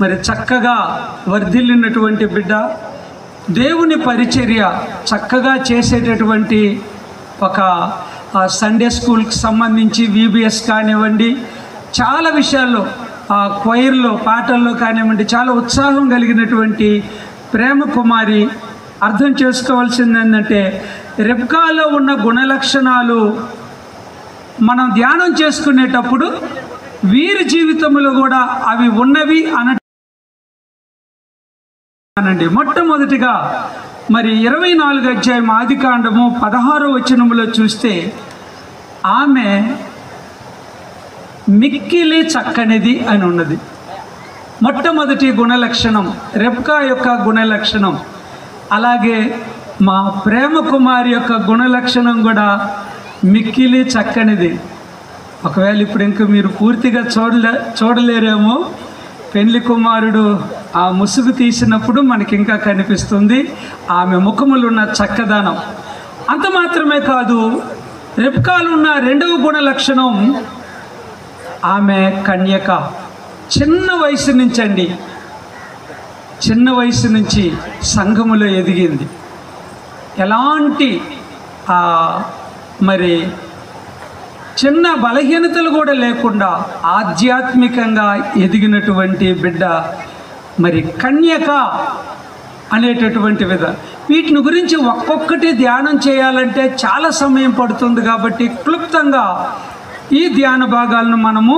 మరి చక్కగా వర్ధిల్లినటువంటి బిడ్డ, దేవుని పరిచర్య చక్కగా చేసేటటువంటి ఒక సండే స్కూల్కి సంబంధించి VBS కానివ్వండి, చాలా విషయాల్లో క్వైర్లో పాటల్లో కానివ్వండి చాలా ఉత్సాహం కలిగినటువంటి ప్రేమ కుమారి. అర్థం చేసుకోవాల్సింది ఏంటంటే, రెబ్కాలో ఉన్న గుణలక్షణాలు మనం ధ్యానం చేసుకునేటప్పుడు వీరి జీవితంలో కూడా అవి ఉన్నవి అనండి. మొట్టమొదటిగా మరి 24 అధ్యాయం ఆదికాండము 16వ వచనములో చూస్తే, ఆమె మిక్కిలి చక్కనిది అని ఉన్నది. మొట్టమొదటి గుణలక్షణం రెబ్కా యొక్క గుణలక్షణం. అలాగే మా ప్రేమ కుమారి యొక్క గుణలక్షణం కూడా మిక్కిలి చక్కనిది. ఒకవేళ ఇప్పుడు ఇంకా మీరు పూర్తిగా చూడలేరేమో, పెళ్లి కుమారుడు ఆ ముసుగు తీసినప్పుడు మనకి ఇంకా కనిపిస్తుంది ఆమె ముఖములో ఉన్న చక్కదనం. అంత మాత్రమే కాదు, రెబ్కాలో ఉన్న రెండవ గుణలక్షణం ఆమె కన్యక. చిన్న వయసు నుంచి సంఘములో ఎదిగింది. ఎలాంటి మరి చిన్న బలహీనతలు కూడా లేకుండా ఆధ్యాత్మికంగా ఎదిగినటువంటి బిడ్డ మరి కన్యక అనేటటువంటి వీటిని గురించి ఒక్కొక్కటి ధ్యానం చేయాలంటే చాలా సమయం పడుతుంది. కాబట్టి క్లుప్తంగా ఈ ధ్యాన భాగాలను మనము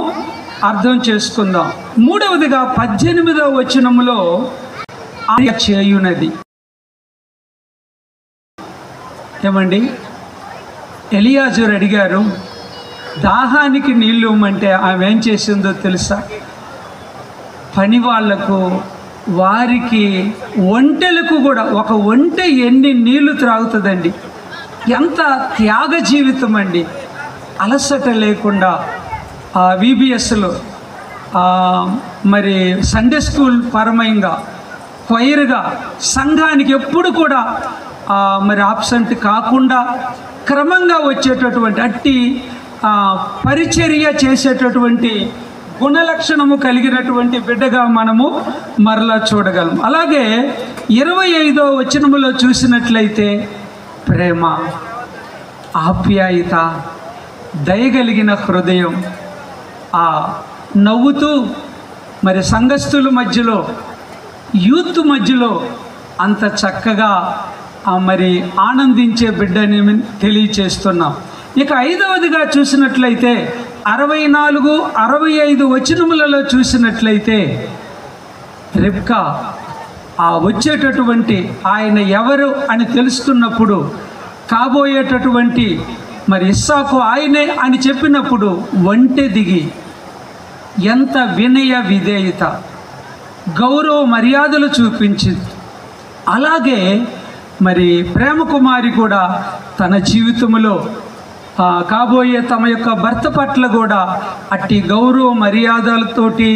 అర్థం చేసుకుందాం. మూడవదిగా 18వ వచనములో చేయునది. ఏమండి, ఎలియాజరు అడిగారు, దాహానికి నీళ్ళు ఇవ్వమంటే ఆమె ఏం చేసిందో తెలుసా? పని వాళ్లకు, వారికి, ఒంటెలకు కూడా, ఒక ఒంటె ఎన్ని నీళ్లు త్రాగుతుందండి? ఎంత త్యాగ జీవితం అండి! అలసట లేకుండా VBSలో మరి సండే స్కూల్ పరమయంగా క్వైర్గా సంఘానికి ఎప్పుడు కూడా మరి ఆబ్సెంట్ కాకుండా క్రమంగా వచ్చేటటువంటి అట్టి పరిచర్య చేసేటటువంటి గుణలక్షణము కలిగినటువంటి బిడ్డగా మనము మరలా చూడగలం. అలాగే 25వ వచనములో చూసినట్లయితే ప్రేమ, ఆప్యాయత, దయగలిగిన హృదయం, నవ్వుతూ మరి సంఘస్థుల మధ్యలో, యూత్ మధ్యలో అంత చక్కగా మరి ఆనందించే బిడ్డని తెలియచేస్తున్నాం. ఇక 5వదిగా చూసినట్లయితే 64, 65 వచనములలో చూసినట్లయితే రెబ్కా వచ్చేటటువంటి ఆయన ఎవరు అని తెలుసుకున్నప్పుడు, కాబోయేటటువంటి మరి ఇస్సాకు ఆయనే అని చెప్పినప్పుడు ఒంటె దిగి ఎంత వినయ విధేయత, గౌరవ మర్యాదలు చూపించింది. అలాగే మరి ప్రేమ కుమారి కూడా తన జీవితంలో కాబోయే తమ యొక్క భర్త పట్ల కూడా అట్టి గౌరవ మర్యాదలతోటి,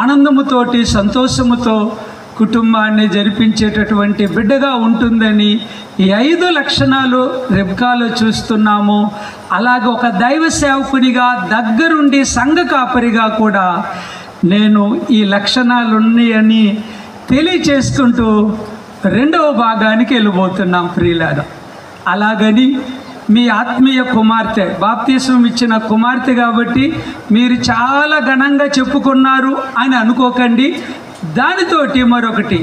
ఆనందముతోటి, సంతోషముతో కుటుంబాన్ని జరిపించేటటువంటి బిడ్డగా ఉంటుందని ఈ 5 లక్షణాలు రెబ్కాలో చూస్తున్నాము. అలాగే ఒక దైవ సేవకునిగా దగ్గరుండి సంఘ కాపరిగా కూడా నేను ఈ లక్షణాలు ఉన్నాయని తెలియచేసుకుంటూ 2వ భాగానికి వెళ్ళిపోతున్నాం ప్రియులారా. అలాగని మీ ఆత్మీయ కుమార్తె, బాప్తిస్మం ఇచ్చిన కుమార్తె కాబట్టి మీరు చాలా ఘనంగా చెప్పుకున్నారు అని అనుకోకండి. దానితోటి మరొకటి,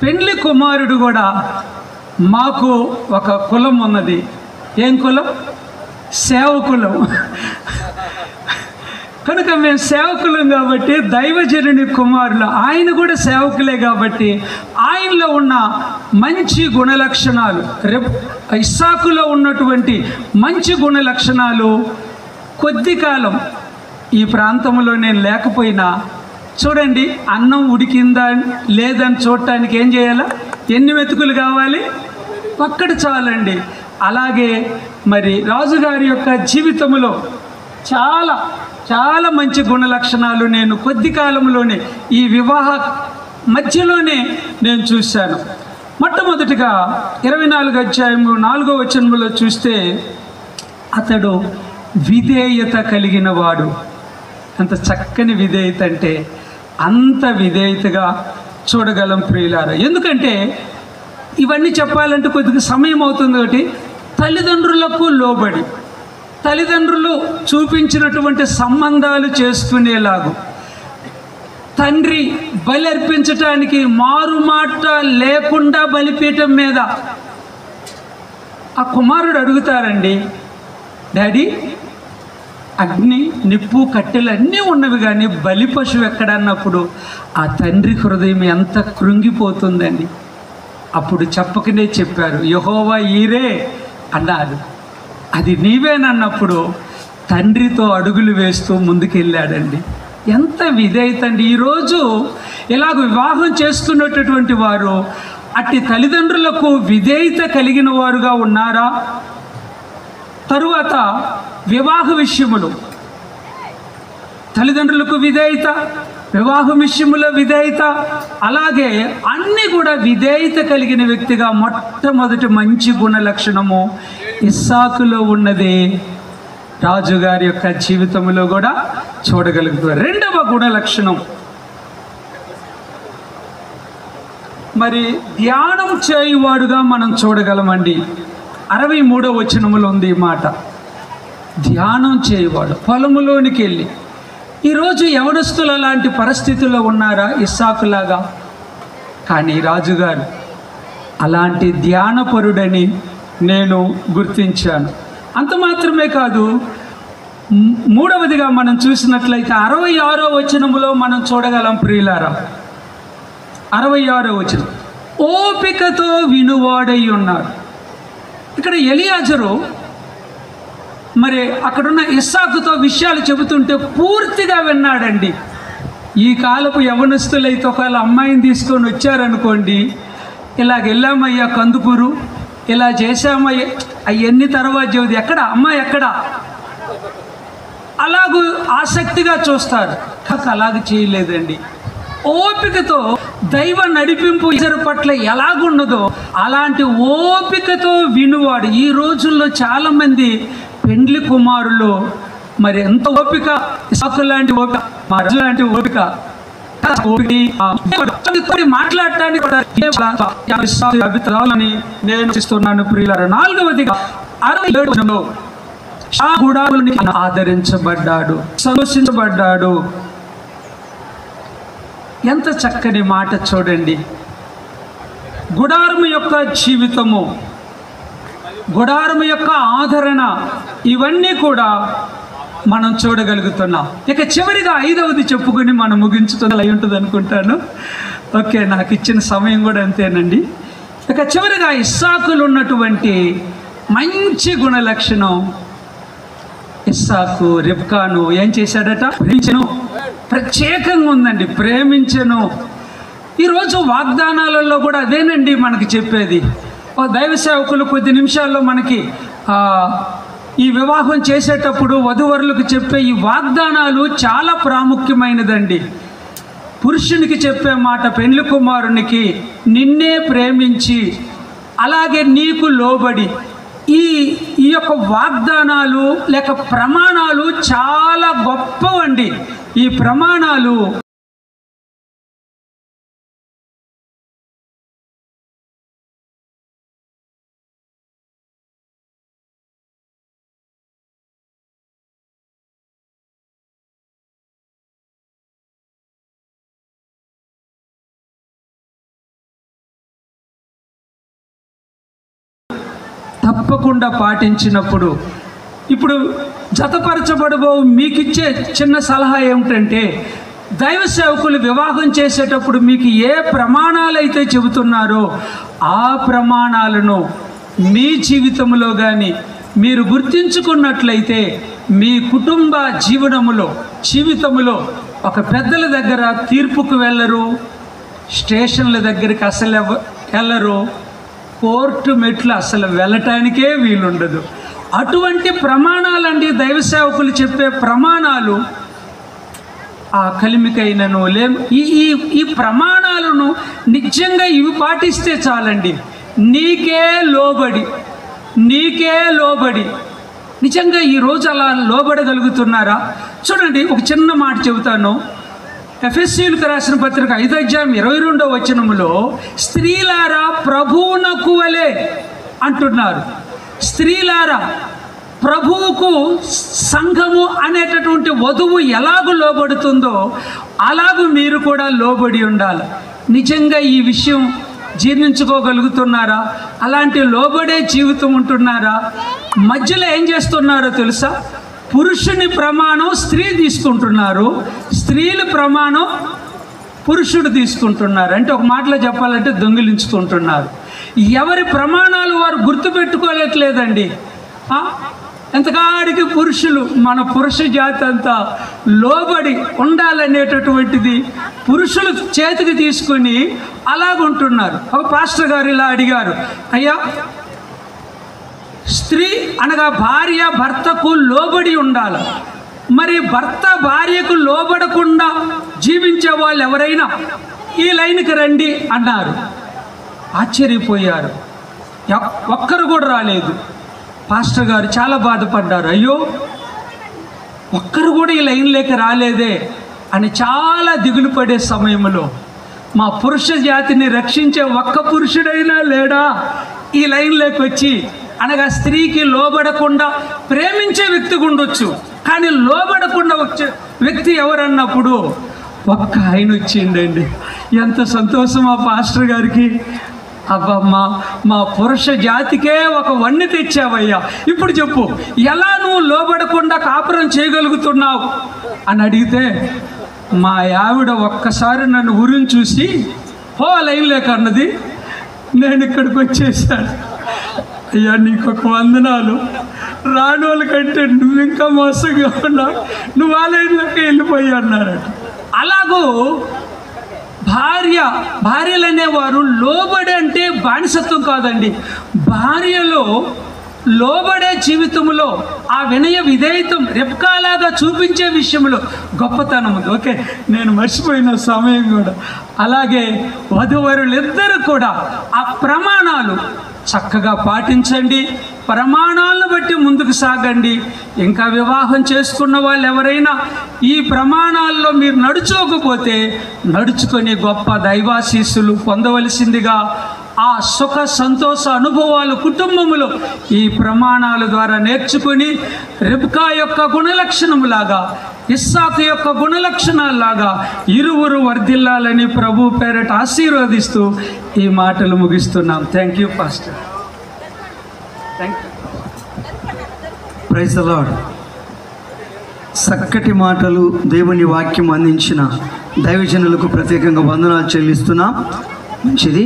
పెండ్లి కుమారుడు కూడా మాకు ఒక కులం ఉన్నది. ఏం కులం? సేవకులం. కనుక మేము సేవకులం కాబట్టి దైవజనుని కుమారులు, ఆయన కూడా సేవకులే కాబట్టి ఆయనలో ఉన్న మంచి గుణలక్షణాలు, ఇస్సాకులో ఉన్నటువంటి మంచి గుణలక్షణాలు కొద్ది కాలం ఈ ప్రాంతంలో నేను లేకపోయినా చూడండి, అన్నం ఉడికిందా లేదని చూడటానికి ఏం చేయాలా? ఎన్ని మెతుకులు కావాలి? ఒక్కటి చాలండి. అలాగే మరి రాజుగారి యొక్క జీవితంలో చాలా చాలా మంచి గుణలక్షణాలు నేను కొద్ది కాలంలోనే, ఈ వివాహ మధ్యలోనే నేను చూశాను. మొట్టమొదటిగా 24 అధ్యాయం 4వ వచనంలో చూస్తే, అతడు విధేయత కలిగిన వాడు. అంత చక్కని విధేయత అంటే అంత విధేయతగా చూడగలం ప్రియులారా. ఎందుకంటే ఇవన్నీ చెప్పాలంటే కొద్దిగా సమయం అవుతుంది. ఒకటి, తల్లిదండ్రులకు లోబడి తల్లిదండ్రులు చూపించినటువంటి సంబంధాలు చేసుకునేలాగు, తండ్రి బలి అర్పించటానికి మారుమాట లేకుండా బలిపీఠం మీద ఆ కుమారుడు అడుగుతారండి, డాడీ అగ్ని నిప్పు కట్టెలు అన్నీ ఉన్నవి కానీ బలి పశువు ఎక్కడన్నప్పుడు ఆ తండ్రి హృదయం ఎంత కృంగిపోతుందండి. అప్పుడు చెప్పకనే చెప్పారు, యెహోవా ఈరే అన్నారు. అది నీవేనన్నప్పుడు తండ్రితో అడుగులు వేస్తూ ముందుకెళ్ళాడండి. ఎంత విధేయత అండి. ఈరోజు ఇలాగ వివాహం చేసుకున్నటువంటి వారు అట్టి తల్లిదండ్రులకు విధేయత కలిగిన వారుగా ఉన్నారా? తరువాత వివాహ విషయములు, తల్లిదండ్రులకు విధేయత, వివాహం విషయములో విధేయత, అలాగే అన్నీ కూడా విధేయత కలిగిన వ్యక్తిగా మొట్టమొదటి మంచి గుణ లక్షణము ఇస్సాకులో ఉన్నది రాజుగారి యొక్క జీవితంలో కూడా చూడగలుగుతారు. రెండవ గుణ లక్షణం మరి ధ్యానం చేయువాడుగా మనం చూడగలమండి. 63వ వచనములో ఉంది ఈ మాట, ధ్యానం చేయువాడు. పొలములోనికి వెళ్ళి, ఈరోజు యవనస్తులు అలాంటి పరిస్థితుల్లో ఉన్నారా ఇస్సాకులాగా? కానీ రాజుగారు అలాంటి ధ్యానపరుడని నేను గుర్తించాను. అంత మాత్రమే కాదు, మూడవదిగా మనం చూసినట్లయితే 66వ వచనములో మనం చూడగలం ప్రియులారా. 66వ వచనం, ఓపికతో వినువాడై ఉన్నాడు. ఇక్కడ ఎలియాజరు మరి అక్కడున్న ఇస్సాకుతో విషయాలు చెబుతుంటే పూర్తిగా విన్నాడండి. ఈ కాలపు యవనస్తులైతే ఒకవేళ అమ్మాయిని తీసుకొని వచ్చారనుకోండి, ఇలాగ వెళ్ళామయ్యా కందుకూరు, ఇలా చేశామయ్యా, అవన్నీ తర్వాత చెబుది, ఎక్కడ అమ్మాయి ఎక్కడ, అలాగూ ఆసక్తిగా చూస్తారు. అలాగ చేయలేదండి. ఓపికతో దైవ నడిపింపు ఇతరు పట్ల ఎలాగున్నదో అలాంటి ఓపికతో వినువాడు. ఈ రోజుల్లో చాలామంది పెండ్లి కుమారులు మరి ఎంత ఓపిక, ఇస్సాకు లాంటి ఓపిక, మా రాజు లాంటి ఓపిక, మాట్లాడటానికి అభిప్రాయాలని నేను ఇస్తున్నాను ప్రియులారా. 4వదిగా 67లో గుడారుని ఆదరించబడ్డాడు, సంతోషించబడ్డాడు. ఎంత చక్కని మాట చూడండి. గుడారము యొక్క జీవితము, గుడారము యొక్క ఆదరణ, ఇవన్నీ కూడా మనం చూడగలుగుతున్నాం. ఇక చివరిగా 5వది చెప్పుకొని మనం ముగించుతుంది అయి ఉంటుంది అనుకుంటాను. ఓకే, నాకు ఇచ్చిన సమయం కూడా అంతేనండి. ఇక చివరిగా ఇస్సాకులు ఉన్నటువంటి మంచి గుణ లక్షణం, ఇస్సాకు రిబ్కాను ఏం చేశాడట? ప్రేమించెను. ప్రత్యేకంగా ఉందండి, ప్రేమించెను. ఈరోజు వాగ్దానాలలో కూడా అదేనండి మనకి చెప్పేది. దైవ సేవకులు కొద్ది నిమిషాల్లో మనకి ఈ వివాహం చేసేటప్పుడు వధూవరులకు చెప్పే ఈ వాగ్దానాలు చాలా ప్రాముఖ్యమైనదండి. పురుషునికి చెప్పే మాట పెండ్లి కుమారునికి, నిన్నే ప్రేమించి అలాగే నీకు లోబడి, ఈ యొక్క వాగ్దానాలు లేక ప్రమాణాలు చాలా గొప్పవండి. ఈ ప్రమాణాలు తప్పకుండా పాటించినప్పుడు, ఇప్పుడు జతపరచబడబో మీకిచ్చే చిన్న సలహా ఏమిటంటే, దైవ సేవకులు వివాహం చేసేటప్పుడు మీకు ఏ ప్రమాణాలు అయితే చెబుతున్నారో ఆ ప్రమాణాలను మీ జీవితంలో కానీ మీరు గుర్తించుకున్నట్లయితే మీ కుటుంబ జీవితములో ఒక పెద్దల దగ్గర తీర్పుకు వెళ్ళరు, స్టేషన్ల దగ్గరికి అసలు వెళ్ళరు, కోర్టు మెట్లు అసలు వెళ్ళటానికే వీలుండదు. అటువంటి ప్రమాణాలండి దైవ సేవకులు చెప్పే ప్రమాణాలు. ఆ కలిమికైనను ఈ ప్రమాణాలను నిజంగా ఇవి పాటిస్తే చాలండి. నీకే లోబడి నిజంగా ఈరోజు అలా లోబడగలుగుతున్నారా? చూడండి, ఒక చిన్న మాట చెబుతాను. ఎఫెసీయులకు రాసిన పత్రిక 5:22 స్త్రీలారా ప్రభువునకు వలె అంటున్నారు. స్త్రీలారా ప్రభువుకు సంఘము అనేటటువంటి వధువు ఎలాగూ లోబడుతుందో అలాగూ మీరు కూడా లోబడి ఉండాలి. నిజంగా ఈ విషయం జీర్ణించుకోగలుగుతున్నారా? అలాంటి లోబడే జీవితం ఉంటున్నారా? మధ్యలో ఏం చేస్తున్నారో తెలుసా? పురుషుని ప్రమాణం స్త్రీ తీసుకుంటున్నారు, స్త్రీల ప్రమాణం పురుషుడు తీసుకుంటున్నారు. అంటే ఒక మాటలో చెప్పాలంటే దొంగిలించుకుంటున్నారు. ఎవరి ప్రమాణాలు వారు గుర్తుపెట్టుకోలేట్లేదండి. ఎంతకాడికి పురుషులు, మన పురుష జాతి అంతా లోబడి ఉండాలనేటటువంటిది పురుషులు చేతికి తీసుకుని అలాగుంటున్నారు. ఒక పాస్టర్ గారు ఇలా అడిగారు, అయ్యా స్త్రీ అనగా భార్య భర్తకు లోబడి ఉండాలి, మరి భర్త భార్యకు లోబడకుండా జీవించే వాళ్ళు ఎవరైనా ఈ లైన్కి రండి అన్నారు. ఆశ్చర్యపోయారు. ఒక్కరు కూడా రాలేదు. పాస్టర్ గారు చాలా బాధపడ్డారు. అయ్యో ఒక్కరు కూడా ఈ లైన్లోకి రాలేదే అని చాలా దిగులు పడే సమయంలో మా పురుష జాతిని రక్షించే ఒక్క పురుషుడైనా లేడా ఈ లైన్లోకి వచ్చి, అనగా స్త్రీకి లోబడకుండా ప్రేమించే వ్యక్తి ఉండొచ్చు, కానీ లోబడకుండా వచ్చే వ్యక్తి ఎవరన్నప్పుడు ఒక్క ఆయన వచ్చిండండి. ఎంత సంతోషం ఆ పాస్టర్ గారికి. అబ్బమ్మా, మా పురుష జాతికే ఒక వన్నె తెచ్చావయ్యా, ఇప్పుడు చెప్పు ఎలా నువ్వు లోబడకుండా కాపురం చేయగలుగుతున్నావు అని అడిగితే మా ఆవిడ ఒక్కసారి నన్ను ఊరిని చూసి ఓ లైన్లేక అన్నది. నేను ఇక్కడికి వచ్చేసాను. అయ్యా నీకు ఒక వందనాలు, రానోళ్ళ కంటే నువ్వు ఇంకా మోసంగా ఉన్నావు, నువ్వు ఆ లైన్లోకి వెళ్ళిపోయి అన్నారట. అలాగూ భార్యలు అనేవారు లోబడి అంటే బానిసత్వం కాదండి. భార్యలో లోబడే జీవితంలో ఆ వినయ విధేయతం రెప్కాలాగా చూపించే విషయంలో గొప్పతనం ఉంది. ఓకే, నేను మర్చిపోయిన సమయం కూడా. అలాగే వధూవరులిద్దరూ కూడా ఆ ప్రమాణాలు చక్కగా పాటించండి, ప్రమాణాలను బట్టి ముందుకు సాగండి. ఇంకా వివాహం చేసుకున్న వాళ్ళు ఎవరైనా ఈ ప్రమాణాల్లో మీరు నడుచుకోకపోతే నడుచుకొని గొప్ప దైవాశీస్సులు పొందవలసిందిగా, ఆ సుఖ సంతోష అనుభవాలు కుటుంబములో ఈ ప్రమాణాల ద్వారా నేర్చుకుని రెబ్కా యొక్క గుణలక్షణములాగా, ఇస్సాకు యొక్క గుణలక్షణాలాగా ఇరువురు వర్ధిల్లాలని ప్రభు పేరట ఆశీర్వదిస్తూ ఈ మాటలు ముగిస్తున్నాం. Thank you pastor. Praise the Lord. చక్కటి మాటలు, దేవుని వాక్యం అందించిన దైవజనులకు ప్రత్యేకంగా వందనాలు చెల్లిస్తున్నాం. మంచిది.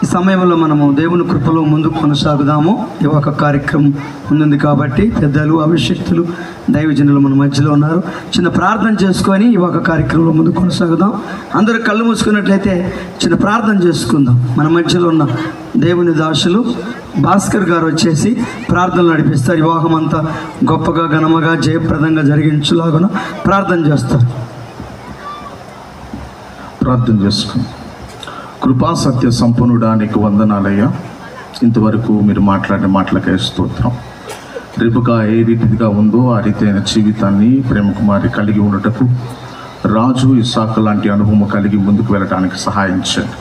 ఈ సమయంలో మనము దేవుని కృపలో ముందుకు కొనసాగుదాము. ఈ ఒక కార్యక్రమం ఉంది కాబట్టి పెద్దలు, అభిషక్తులు, దైవజనులు మన మధ్యలో ఉన్నారు. చిన్న ప్రార్థన చేసుకొని ఈ ఒక కార్యక్రమంలో ముందుకు కొనసాగుదాం. అందరూ కళ్ళు మూసుకున్నట్లయితే చిన్న ప్రార్థన చేసుకుందాం. మన మధ్యలో ఉన్న దేవుని దాసులు భాస్కర్ గారు వచ్చేసి ప్రార్థనలు నడిపిస్తారు. వివాహం అంతా గొప్పగా, ఘనముగా, జయప్రదంగా జరిగించులాగా ప్రార్థన చేస్తారు. ప్రార్థన చేసుకుందాం. కృపా సత్య సంపన్నుడా నీకు వందనాలయ్యా. ఇంతవరకు మీరు మాట్లాడిన మాటలకే స్తోత్రం. రేపుగా ఏ రీతిగా ఉందో ఆ రీతైన జీవితాన్ని ప్రేమ కుమారి కలిగి ఉండటకు, రాజు ఇస్సాకు లాంటి అనుభవం కలిగి ముందుకు వెళ్ళడానికి సహాయించండి.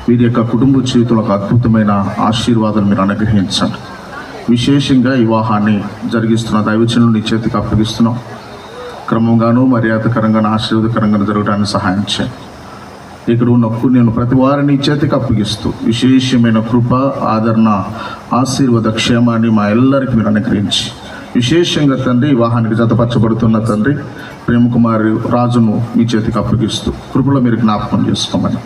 వీరి యొక్క కుటుంబ జీవితంలో ఒక అద్భుతమైన ఆశీర్వాదాలు మీరు అనుగ్రహించండి. విశేషంగా వివాహాన్ని జరిగిస్తున్న దైవజనులు నీ చేతికి అప్పగిస్తున్నాం. క్రమంగానూ మర్యాదకరంగానూ ఆశీర్వాదకరంగానూ జరగడానికి సహాయించండి. ఇక్కడ ఉన్న నేను ప్రతి వారిని చేతికి అప్పగిస్తూ విశేషమైన కృప, ఆదరణ, ఆశీర్వాద, క్షేమాన్ని మా ಎಲ್ಲరికి మీరు అనుగ్రహించి, విశేషంగా తండ్రి వివాహానికి జతపరచబడుతున్న తండ్రి ప్రేమ కుమారి రాజును మీ చేతికి అప్పగిస్తూ కృపలో మీరు జ్ఞాపకం చేసుకోమని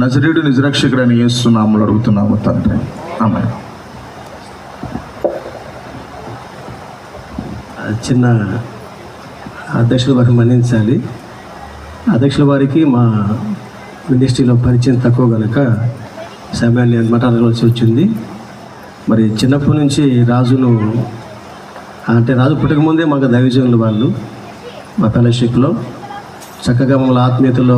నజరేయుడు నిజరక్షకుడైన యేసు నామములో అడుగుతున్నాము తండ్రి, ఆమేన్. చిన్న అధ్యక్షుల వారిని మన్నించాలి. అధ్యక్షుల వారికి మా మినిస్ట్రీలో పరిచయం తక్కువ కనుక సమయాన్ని మాట్లాడవలసి వచ్చింది. మరి చిన్నప్పటి నుంచి రాజును అంటే రాజు పుట్టకముందే మాకు దైవజనులు వాళ్ళు మా ఫెలోషిప్లో చక్కగా మమ్మల్ని ఆత్మీయతలో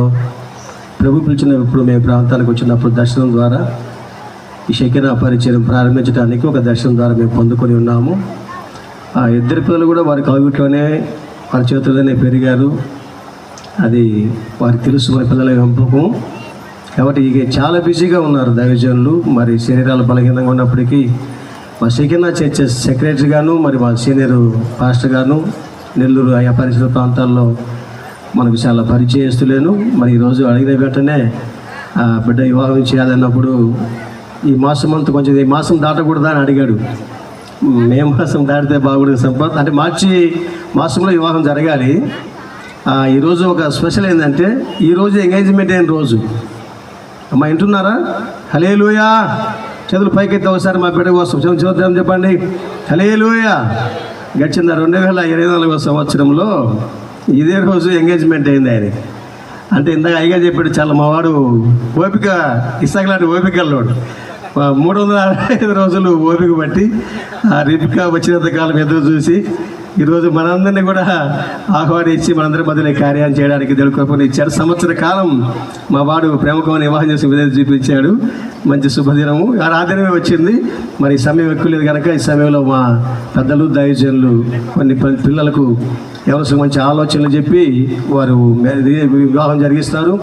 ప్రభు పిలిచినప్పుడు మేము ప్రాంతానికి వచ్చినప్పుడు దర్శనం ద్వారా ఈ షకీనా పరిచయం ప్రారంభించడానికి ఒక దర్శనం ద్వారా మేము పొందుకొని ఉన్నాము. ఆ ఇద్దరు పిల్లలు కూడా వారి కవిట్లోనే వారి చేతుల్లోనే పెరిగారు. అది వారికి తెలుసు, మన పిల్లల పెంపకం. కాబట్టి ఇక చాలా బిజీగా ఉన్నారు దైవజనులు. మరి శరీరాలు బలహీనంగా ఉన్నప్పటికీ మా సెకండ్ చర్చెస్ సెక్రటరీ గాను, మరి మా సీనియర్ పాస్టర్ గాను నెల్లూరు ఆయా పరిసర ప్రాంతాల్లో మనకు చాలా పరిచయస్తులేను. మరి ఈరోజు అడిగిన వెంటనే బిడ్డ వివాహం చేయాలన్నప్పుడు ఈ మాసం అంతా కొంచెం ఈ మాసం దాటకూడదా అని అడిగాడు. మే మాసం దాటితే బాగుండదు సంపద అంటే మార్చి మాసంలో వివాహం జరగాలి. ఈరోజు ఒక స్పెషల్ ఏంటంటే ఈరోజు ఎంగేజ్మెంట్ అయిన రోజు. అమ్మా వింటున్నారా? హల్లెలూయా. చేతులు పైకెత్తి ఒకసారి మా బిడ్డ కోసం చూద్దాం, చెప్పండి హల్లెలూయా. గడిచిన 2024 సంవత్సరంలో ఇదే రోజు ఎంగేజ్మెంట్ అయింది ఆయనకి. అంటే ఇందాక అయ్యగా చెప్పాడు, చాలా మావాడు ఓపిక, ఇసాగలాంటి ఓపిక అల్లోడు. 365 రోజులు ఓపిక బట్టి ఆ రిపిక వచ్చినంత కాలం ఎదురు చూసి ఈరోజు మనందరినీ కూడా ఆహ్వానించి మనందరి మధ్యలో కార్యాన్ని చేయడానికి దేవుడు కృపను ఇచ్చాడు. సంవత్సర కాలం మా వాడు ప్రేమకమని వివాహం చేసి విధేయత చూపించాడు. మంచి శుభదినము ఆ దినమే వచ్చింది. మరి సమయం ఎక్కువ లేదు కనుక ఈ సమయంలో మా పెద్దలు దైవజనులు కొన్ని పిల్లలకు ఎవరు మంచి ఆలోచనలు చెప్పి వారు వివాహం జరిగిస్తారు.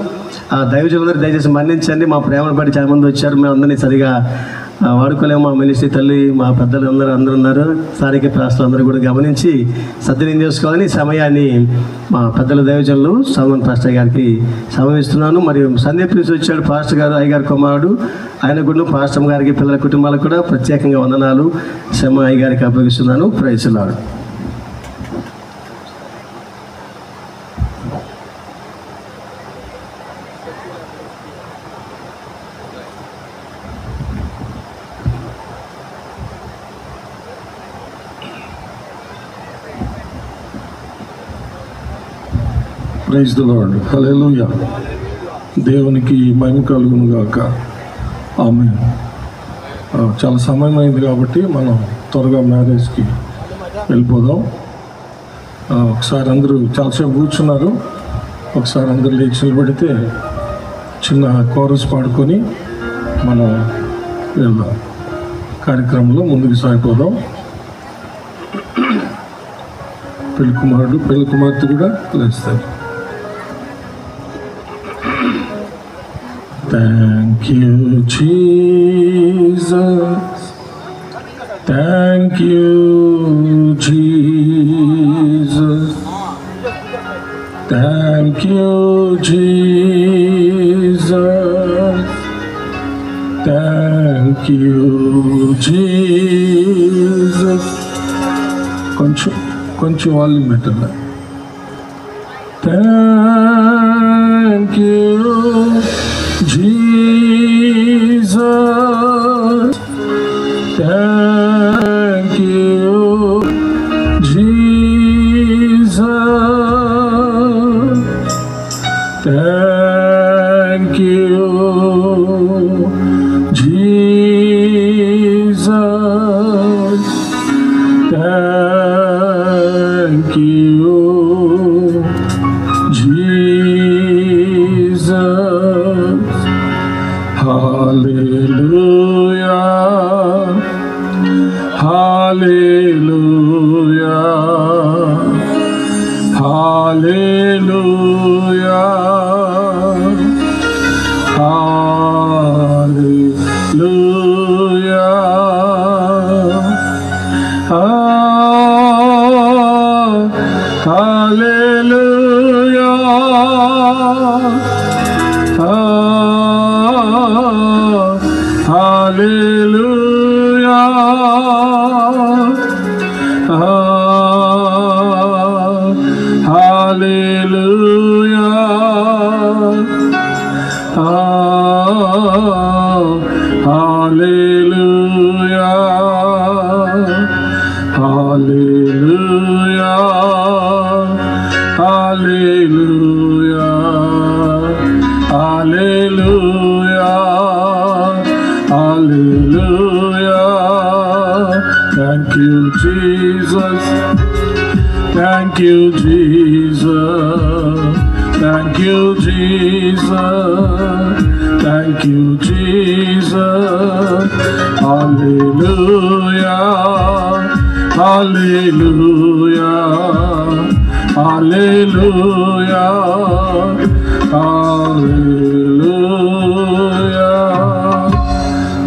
ఆ దైవజనులందరూ దయచేసి మన్నించండి. మా ప్రేమను బట్టి చాలా మంది వచ్చారు, మేము అందరినీ సరిగా వాడుకోలేము. మా మినిస్ట్రీ తల్లి, మా పెద్దలు అందరూ ఉన్నారు, స్థానిక పాస్టర్లు అందరూ కూడా గమనించి సద్వినియోగం చేసుకోవాలని సమయాన్ని మా పెద్దల దైవజనులు సల్మాన్ పాస్టర్ గారికి సమర్పిస్తున్నాను. మరియు సందీప్ నుంచి వచ్చాడు పాస్టర్ గారు, అయ్యగారి కుమారుడు, ఆయన కూడా పాస్టర్ గారికి పిల్లల కుటుంబాలకు కూడా ప్రత్యేకంగా వందనాలు అయ్యగారికి అప్పగిస్తున్నాను. Praise Lord. Praise the Lord. Hallelujah. దేవునికి మహిమ కలుగును గాక. ఆమేన్. చాలా సమయం అయింది కాబట్టి మనం త్వరగా మ్యారేజ్కి వెళ్ళిపోదాం. ఒకసారి అందరూ చాలాసేపు కూర్చున్నారు, ఒకసారి అందరూ లేచి నిలబడితే చిన్న కోరస్ పాడుకొని మనం వెళ్దాం. కార్యక్రమంలో ముందుకు సాగిపోదాం. పెళ్లి కుమారుడు పెళ్లి కుమార్తె కూడా లేస్తారు. Thank you, Jesus. Thank you, Jesus. Thank you, Jesus. Thank you, Jesus. కొంచెం వాల్యూమ్ పెట్టాలి. Thank you, Jesus. Thank you, Jesus. Thank you, Jesus. Thank you, Jesus. Hallelujah. Hallelujah. Hallelujah. Thank you, Jesus. Thank you, Jesus. Thank you, Jesus. Thank you, Jesus. Hallelujah. Hallelujah. Hallelujah hallelujah.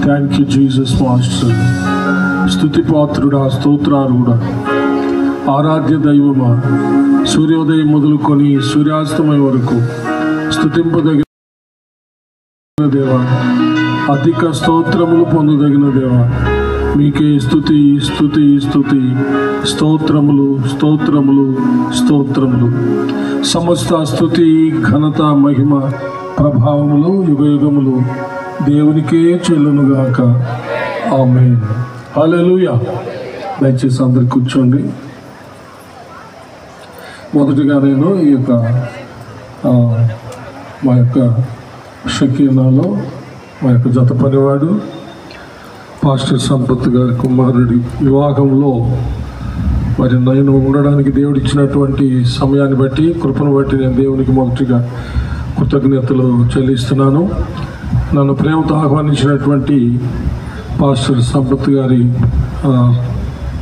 Thank you Jesus master. స్తుతి పాత్రుడా, స్తోత్రారుడా, ఆరాధ్య దైవమా, సూర్యోదయం మొదలుకొని సూర్యాస్తమయం వరకు స్తుతింపదగిన దేవా, అధిక స్తోత్రములు పొందదగిన దేవా, మీకే స్తుతి స్తుతి స్తుతి, స్తోత్రములు స్తోత్రములు స్తోత్రములు. సమస్త స్తుతి ఘనత మహిమ ప్రభావములు యుగయుగములు దేవునికే చెల్లునుగాక. ఆమేన్. హల్లెలూయా. దయచేసి అందరు కూర్చోండి. మొదటిగా నేను ఈ యొక్క మా యొక్క షకీనాలో మా యొక్క జత పనివాడు పాస్టర్ సంపత్ గారి కుమారుడి వివాహంలో మరి నేను ఉండడానికి దేవుడు ఇచ్చినటువంటి సమయాన్ని బట్టి, కృపను బట్టి నేను దేవునికి మొదటిగా కృతజ్ఞతలు చెల్లిస్తున్నాను. నన్ను ప్రేమతో ఆహ్వానించినటువంటి పాస్టర్ సంపత్ గారి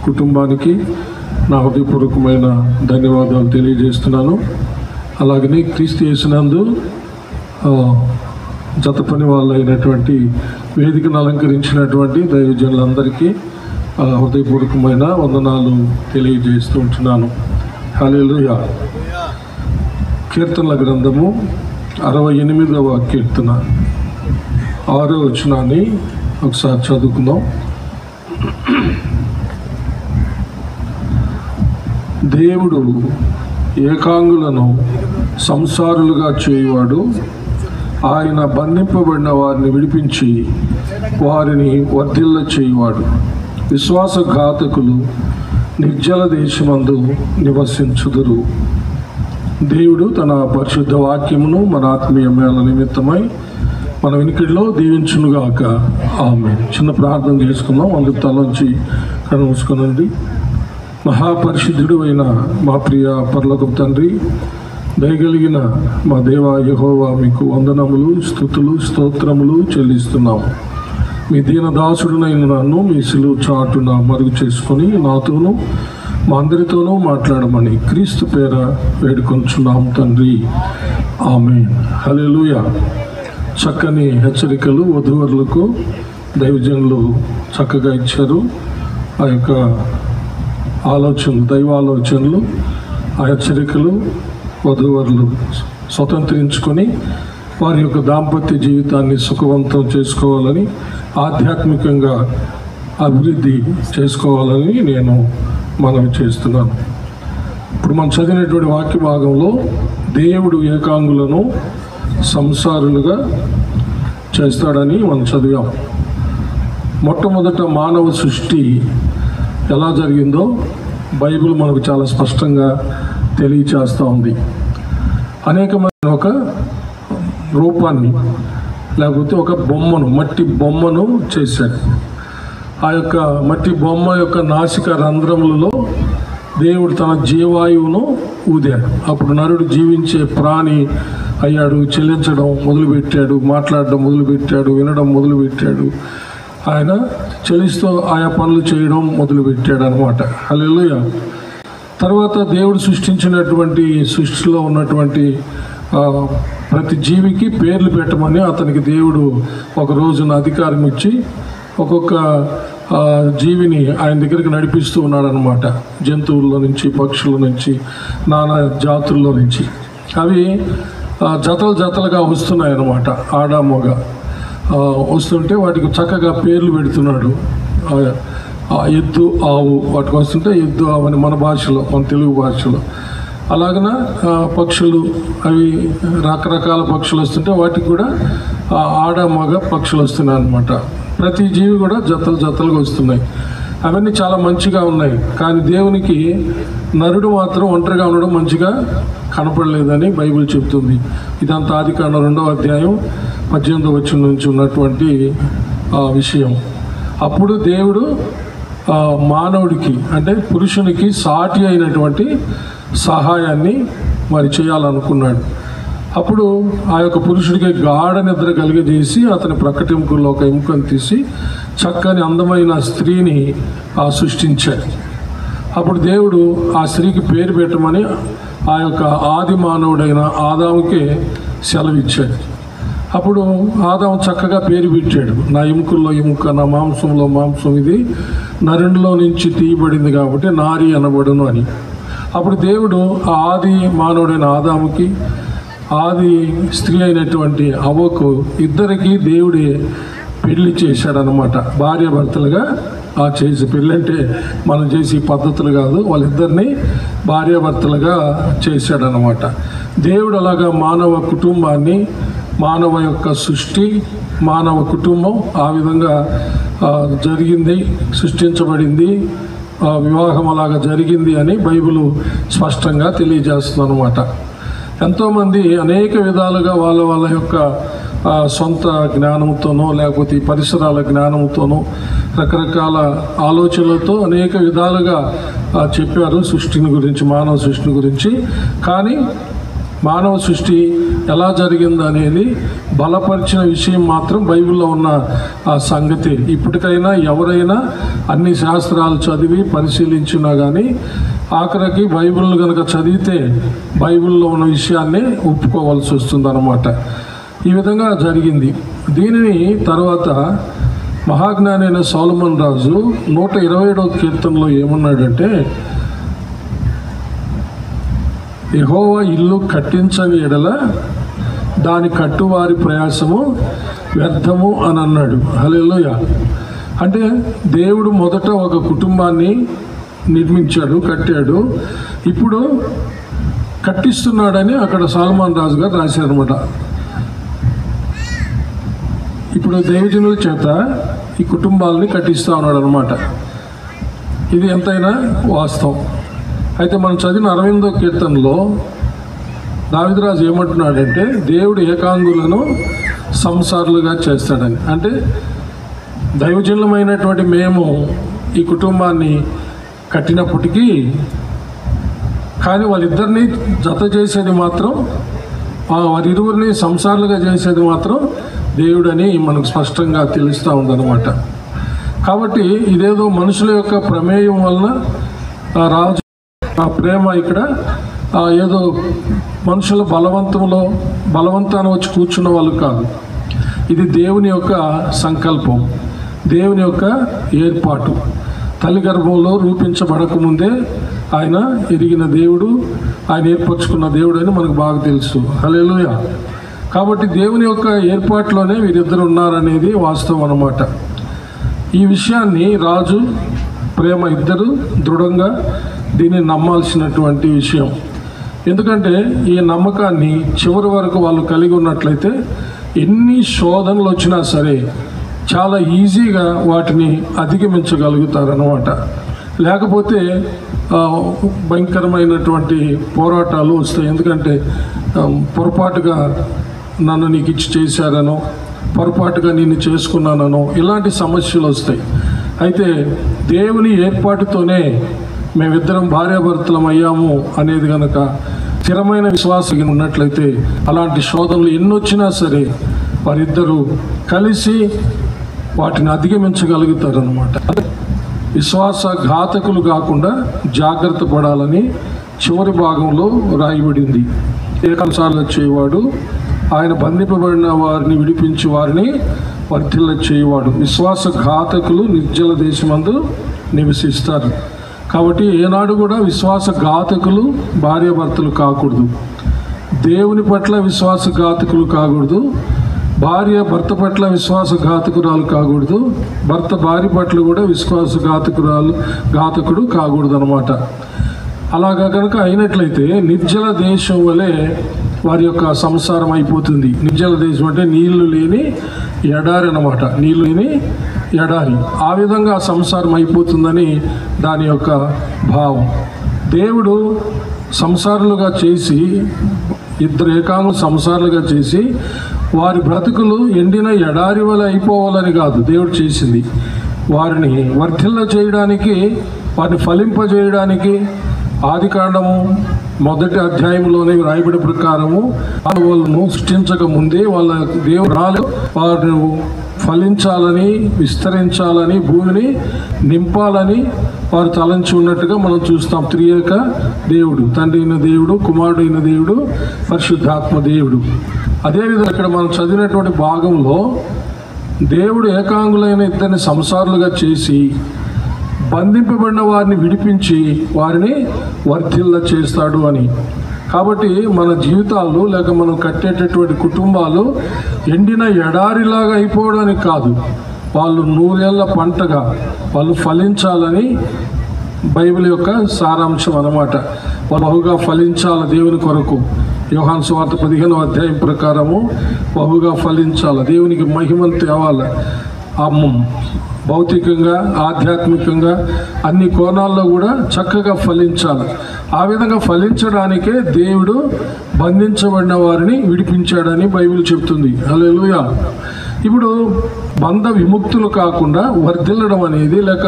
కుటుంబానికి నా హృదయపూర్వకమైన ధన్యవాదాలు తెలియజేస్తున్నాను. అలాగనే క్రీస్తు యేసునందు జత పని వాళ్ళు అయినటువంటి వేదికను అలంకరించినటువంటి దైవజనులందరికీ హృదయపూర్వకమైన వందనాలు తెలియజేస్తూ ఉంటున్నాను. హల్లెలూయా. కీర్తనల గ్రంథము 68వ కీర్తన 6వ వచనాన్ని ఒకసారి చదువుకుందాం. దేవుడు ఏకాంగులను సంసారులుగా చేయువాడు. ఆయన బంధింపబడిన వారిని విడిపించి వారిని వర్ధిల్ల చేయువాడు. విశ్వాసఘాతకులు నిర్జల దేశమందు నివసించుదురు. దేవుడు తన పరిశుద్ధ వాక్యమును మన ఆత్మీయ మేళ నిమిత్తమై మన వెనుకడిలో దీవించునుగాక. ఆమేన్. చిన్న ప్రార్థన చేసుకుందాం. అందుకు తలంచి కళ్ళు మూసుకొనండి. మహాపరిశుద్ధుడు అయిన మా ప్రియ పరలోకపు తండ్రి, దయగలిగిన మా దేవ యెహోవా, మీకు వందనములు, స్తుతులు, స్తోత్రములు చెల్లిస్తున్నాము. మీ దీనదాసుడునైన నన్ను మీ సిలువ చాటున మరుగు చేసుకొని నాతోనూ మా అందరితోనూ మాట్లాడమని క్రీస్తు పేర వేడుకొంచున్నాం తండ్రి. ఆమేన్. హల్లెలూయా. చక్కని హెచ్చరికలు వధూవరులకు దైవజనులు చక్కగా ఇచ్చారు. ఆ యొక్క ఆలోచనలు, దైవాలోచనలు, ఆ హెచ్చరికలు వధూవరులు స్వతంత్రించుకొని వారి యొక్క దాంపత్య జీవితాన్ని సుఖవంతం చేసుకోవాలని, ఆధ్యాత్మికంగా అభివృద్ధి చేసుకోవాలని నేను మనవి చేస్తున్నాను. ఇప్పుడు మనం చదివినటువంటి వాక్య భాగంలో దేవుడు ఏకాంగులను సంసారులుగా చేస్తాడని మనం చదివాం. మొట్టమొదట మానవ సృష్టి ఎలా జరిగిందో బైబిల్ మనకు చాలా స్పష్టంగా తెలియచేస్తూ ఉంది. అనేకమైన ఒక రూపాన్ని లేకపోతే ఒక బొమ్మను, మట్టి బొమ్మను చేశాడు. ఆ యొక్క మట్టి బొమ్మ యొక్క నాసిక రంధ్రములలో దేవుడు తన జీవాయువును ఊదాడు. అప్పుడు నరుడు జీవించే ప్రాణి అయ్యాడు. చెల్లించడం మొదలుపెట్టాడు, మాట్లాడడం మొదలుపెట్టాడు, వినడం మొదలుపెట్టాడు. ఆయన చెల్లిస్తూ ఆయా పనులు చేయడం మొదలుపెట్టాడు అనమాట. హల్లెలూయా. తర్వాత దేవుడు సృష్టించినటువంటి సృష్టిలో ఉన్నటువంటి ప్రతి జీవికి పేర్లు పెట్టమని అతనికి దేవుడు ఒక రోజున అధికారం ఇచ్చి ఒక్కొక్క జీవిని ఆయన దగ్గరికి నడిపిస్తూ ఉన్నాడు అనమాట. జంతువుల్లో నుంచి, పక్షుల నుంచి, నానా జాతుల్లో నుంచి అవి జతలు జతలుగా వస్తున్నాయి అన్నమాట. ఆడామోగా వస్తుంటే వాటికి చక్కగా పేర్లు పెడుతున్నాడు. ఎద్దు, ఆవు వాటికి వస్తుంటే ఎద్దు, ఆవు అని మన భాషలో, మన తెలుగు భాషలో. అలాగన పక్షులు, అవి రకరకాల పక్షులు వస్తుంటే వాటికి కూడా ఆడమగ పక్షులు వస్తున్నాయి అన్నమాట. ప్రతి జీవి కూడా జతలు జతలుగా వస్తున్నాయి. అవన్నీ చాలా మంచిగా ఉన్నాయి. కానీ దేవునికి నరుడు మాత్రం ఒంటరిగా ఉండడం మంచిగా కనపడలేదని బైబిల్ చెప్తుంది. ఇదంతా ఆదికాండం 2వ అధ్యాయం 18వ వచనం నుంచి ఉన్నటువంటి విషయం. అప్పుడు దేవుడు మానవుడికి, అంటే పురుషునికి సాటి అయినటువంటి సహాయాన్ని మరి చేయాలనుకున్నాడు. అప్పుడు ఆ యొక్క పురుషుడికి గాఢ నిద్ర కలిగజేసి అతని ప్రకటింపుల్లో ఒక ఎముకను తీసి చక్కని అందమైన స్త్రీని సృష్టించాడు. అప్పుడు దేవుడు ఆ స్త్రీకి పేరు పెట్టమని ఆ యొక్క ఆది మానవుడైన ఆదాముకే సెలవిచ్చాడు. అప్పుడు ఆదాము చక్కగా పేరు పెట్టాడు, నా ఎముకల్లో ఎముక, నా మాంసంలో మాంసం, ఇది నరునిలో నుంచి తీయబడింది కాబట్టి నారి అనబడును అని. అప్పుడు దేవుడు ఆ ఆది మానవుడైన ఆదాముకి, ఆది స్త్రీ అయినటువంటి అవ్వకు ఇద్దరికి దేవుడే పెళ్లి చేశాడనమాట. భార్యాభర్తలుగా చేసి, పెళ్ళి అంటే మనం చేసే పద్ధతులు కాదు, వాళ్ళిద్దరిని భార్యాభర్తలుగా చేశాడనమాట. దేవుడు అలాగా మానవ కుటుంబాన్ని, మానవ యొక్క సృష్టి, మానవ కుటుంబం ఆ విధంగా జరిగింది, సృష్టించబడింది, వివాహం అలాగా జరిగింది అని బైబిల్ స్పష్టంగా తెలియజేస్తుంది అనమాట. ఎంతోమంది అనేక విధాలుగా వాళ్ళ యొక్క సొంత జ్ఞానంతోనో లేకపోతే పరిసరాల జ్ఞానంతోనో రకరకాల ఆలోచనలతో అనేక విధాలుగా చెప్పారు సృష్టిని గురించి, మానవ సృష్టిని గురించి. కానీ మానవ సృష్టి ఎలా జరిగింది అనేది బలపరిచిన విషయం మాత్రం బైబిల్లో ఉన్న ఆ సంగతి. ఇప్పటికైనా ఎవరైనా అన్ని శాస్త్రాలు చదివి పరిశీలించినా కానీ ఆఖరికి బైబిల్ కనుక చదివితే బైబిల్లో ఉన్న విషయాన్ని ఒప్పుకోవాల్సి వస్తుందన్నమాట. ఈ విధంగా జరిగింది. దీనిని తర్వాత మహాజ్ఞాని అయిన సొలొమోను రాజు 127వ కీర్తనలో ఏమన్నాడంటే, యెహోవా ఇల్లు కట్టించని ఎడల దాని కట్టువారి ప్రయాసము వ్యర్థము అని అన్నాడు. హల్లెలూయా. అంటే దేవుడు మొదట ఒక కుటుంబాన్ని నిర్మించాడు, కట్టాడు. ఇప్పుడు కట్టిస్తున్నాడని అక్కడ సొలొమోను రాజు గారు రాశారనమాట. ఇప్పుడు దైవజనుల చేత ఈ కుటుంబాలని కట్టిస్తూ ఉన్నాడు అనమాట. ఇది ఎంతైనా వాస్తవం. అయితే మనం చదివిన 68వ కీర్తనలో దావీదురాజు ఏమంటున్నాడంటే, దేవుడు ఏకాంగులను సంసారులుగా చేస్తాడని. అంటే దైవజనులమైనటువంటి మేము ఈ కుటుంబాన్ని కట్టినప్పటికీ కానీ వాళ్ళిద్దరినీ జత చేసేది మాత్రం, వారిరువురిని సంసారులుగా చేసేది మాత్రం దేవుడని మనకు స్పష్టంగా తెలుస్తూ ఉందన్నమాట. కాబట్టి ఇదేదో మనుషుల యొక్క ప్రమేయం వలన రాజు ఆ ప్రేమ ఇక్కడ ఏదో మనుషుల బలవంతాన వచ్చి కూర్చున్న వాళ్ళు కాదు. ఇది దేవుని యొక్క సంకల్పం, దేవుని యొక్క ఏర్పాటు. తల్లి గర్భంలో రూపించబడకముందే ఆయన ఎరిగిన దేవుడు, ఆయన ఏర్పరచుకున్న దేవుడు అని మనకు బాగా తెలుసు. హల్లెలూయా. కాబట్టి దేవుని యొక్క ఏర్పాటులోనే వీరిద్దరు ఉన్నారనేది వాస్తవం అన్నమాట. ఈ విషయాన్ని రాజు, ప్రేమ ఇద్దరు దృఢంగా దీన్ని నమ్మాల్సినటువంటి విషయం. ఎందుకంటే ఈ నమ్మకాన్ని చివరి వరకు వాళ్ళు కలిగి ఉన్నట్లయితే ఎన్ని శోధనలు వచ్చినా సరే చాలా ఈజీగా వాటిని అధిగమించగలుగుతారన్నమాట. లేకపోతే భయంకరమైనటువంటి పోరాటాలు వస్తాయి. ఎందుకంటే పొరపాటుగా నన్ను నీకు ఇచ్చి చేశారనో, పొరపాటుగా నిన్ను చేసుకున్నానో ఇలాంటి సమస్యలు వస్తాయి. అయితే దేవుని ఏర్పాటుతోనే మేమిద్దరం భార్యాభర్తలం అయ్యాము అనేది కనుక స్థిరమైన విశ్వాసం ఉన్నట్లయితే అలాంటి శోధనలు ఎన్నొచ్చినా సరే వారిద్దరూ కలిసి వాటిని అధిగమించగలుగుతారన్నమాట. విశ్వాసఘాతకులు కాకుండా జాగ్రత్త పడాలని చివరి భాగంలో రాయబడింది. ఏకానుసారంగా చేయవాడు, ఆయన బంధింపబడిన వారిని విడిపించి వారిని వర్ధిల్ల చేయవాడు. విశ్వాసఘాతకులు నిర్జల దేశమందు నివసిస్తారు. కాబట్టి ఏనాడు కూడా విశ్వాసఘాతకులు భార్యాభర్తలు కాకూడదు. దేవుని పట్ల విశ్వాసఘాతకులు కాకూడదు. భార్య భర్త పట్ల విశ్వాసఘాతకురాలు కాకూడదు. భర్త భార్య పట్ల కూడా ఘాతకుడు కాకూడదు అనమాట. అలాగా కనుక అయినట్లయితే నిర్జల దేశం వలె వారి యొక్క సంసారం అయిపోతుంది. నిర్జల దేశం అంటే నీళ్లు లేని ఎడారి అన్నమాట. నీళ్లు లేని ఎడారి. ఆ విధంగా సంసారం అయిపోతుందని దాని యొక్క భావం. దేవుడు సంసారులుగా చేసి, ఇద్దరు ఏకాంగులు సంసారులుగా చేసి వారి బ్రతుకులు ఎండిన ఎడారి వలె అయిపోవాలని కాదు దేవుడు చేసింది. వారిని వర్ధిల్ల చేయడానికి, వారిని ఫలింపజేయడానికి ఆదికాండము 1వ అధ్యాయంలోనే రాయబడి ప్రకారము వాళ్ళను సృష్టించక ముందే వాళ్ళ దేవుడు వారిని ఫలించాలని, విస్తరించాలని, భూమిని నింపాలని వారు తలంచి ఉన్నట్టుగా మనం చూస్తాం. త్రియేక దేవుడు, తండ్రి అయిన దేవుడు, కుమారుడు అయిన దేవుడు, పరిశుద్ధాత్మ దేవుడు. అదేవిధంగా ఇక్కడ మనం చదివినటువంటి భాగంలో దేవుడు ఏకాంగులైన ఇద్దరిని సంసారులుగా చేసి బంధింపబడిన వారిని విడిపించి వారిని వర్ధిల్ల చేస్తాడు అని. కాబట్టి మన జీవితాలు లేక మనం కట్టేటటువంటి కుటుంబాలు ఎండిన ఎడారిలాగా అయిపోవడానికి కాదు, వాళ్ళు 100 ఏళ్ల పంటగా వాళ్ళు ఫలించాలని బైబిల్ యొక్క సారాంశం అన్నమాట. వాళ్ళు బహుగా ఫలించాలి దేవుని కొరకు. యోహాను సువార్త 15వ అధ్యాయం ప్రకారము బహుగా ఫలించాలి, దేవునికి మహిమను తేవాలి. భౌతికంగా, ఆధ్యాత్మికంగా అన్ని కోణాల్లో కూడా చక్కగా ఫలించాలి. ఆ విధంగా ఫలించడానికే దేవుడు బంధించబడిన వారిని విడిపించాడని బైబిల్ చెప్తుంది. హల్లెలూయా. ఇప్పుడు బంధ విముక్తులు కాకుండా వర్ధిల్లడం అనేది లేక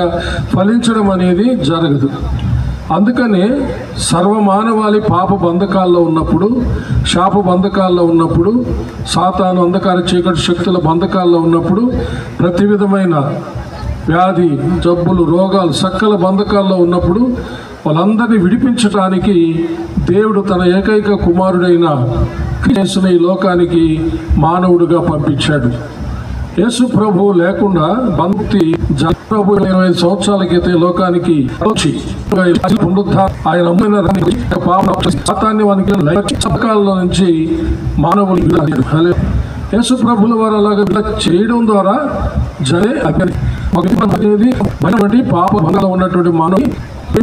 ఫలించడం అనేది జరగదు. అందుకనే సర్వమానవాళి పాప బంధకాల్లో ఉన్నప్పుడు, శాప బంధకాల్లో ఉన్నప్పుడు, సాతాను అంధకార చీకటి శక్తుల బంధకాల్లో ఉన్నప్పుడు, ప్రతి విధమైన వ్యాధి, జబ్బులు, రోగాలు, సకల బంధకాల్లో ఉన్నప్పుడు వాళ్ళందరినీ విడిపించడానికి దేవుడు తన ఏకైక కుమారుడైన యేసుని ఈ లోకానికి మానవుడిగా పంపించాడు. యేసు ప్రభు లేకుండా బంధుక్తి ప్రభు 25 సంవత్సరాల క్రితం లోకానికి వచ్చి ఆయన పాపాన్ని నుంచి మానవులు యేసు ప్రభుల వారు అలాగా చేయడం ద్వారా అనేది పాప బంధంలో ఉన్నటువంటి మానవుని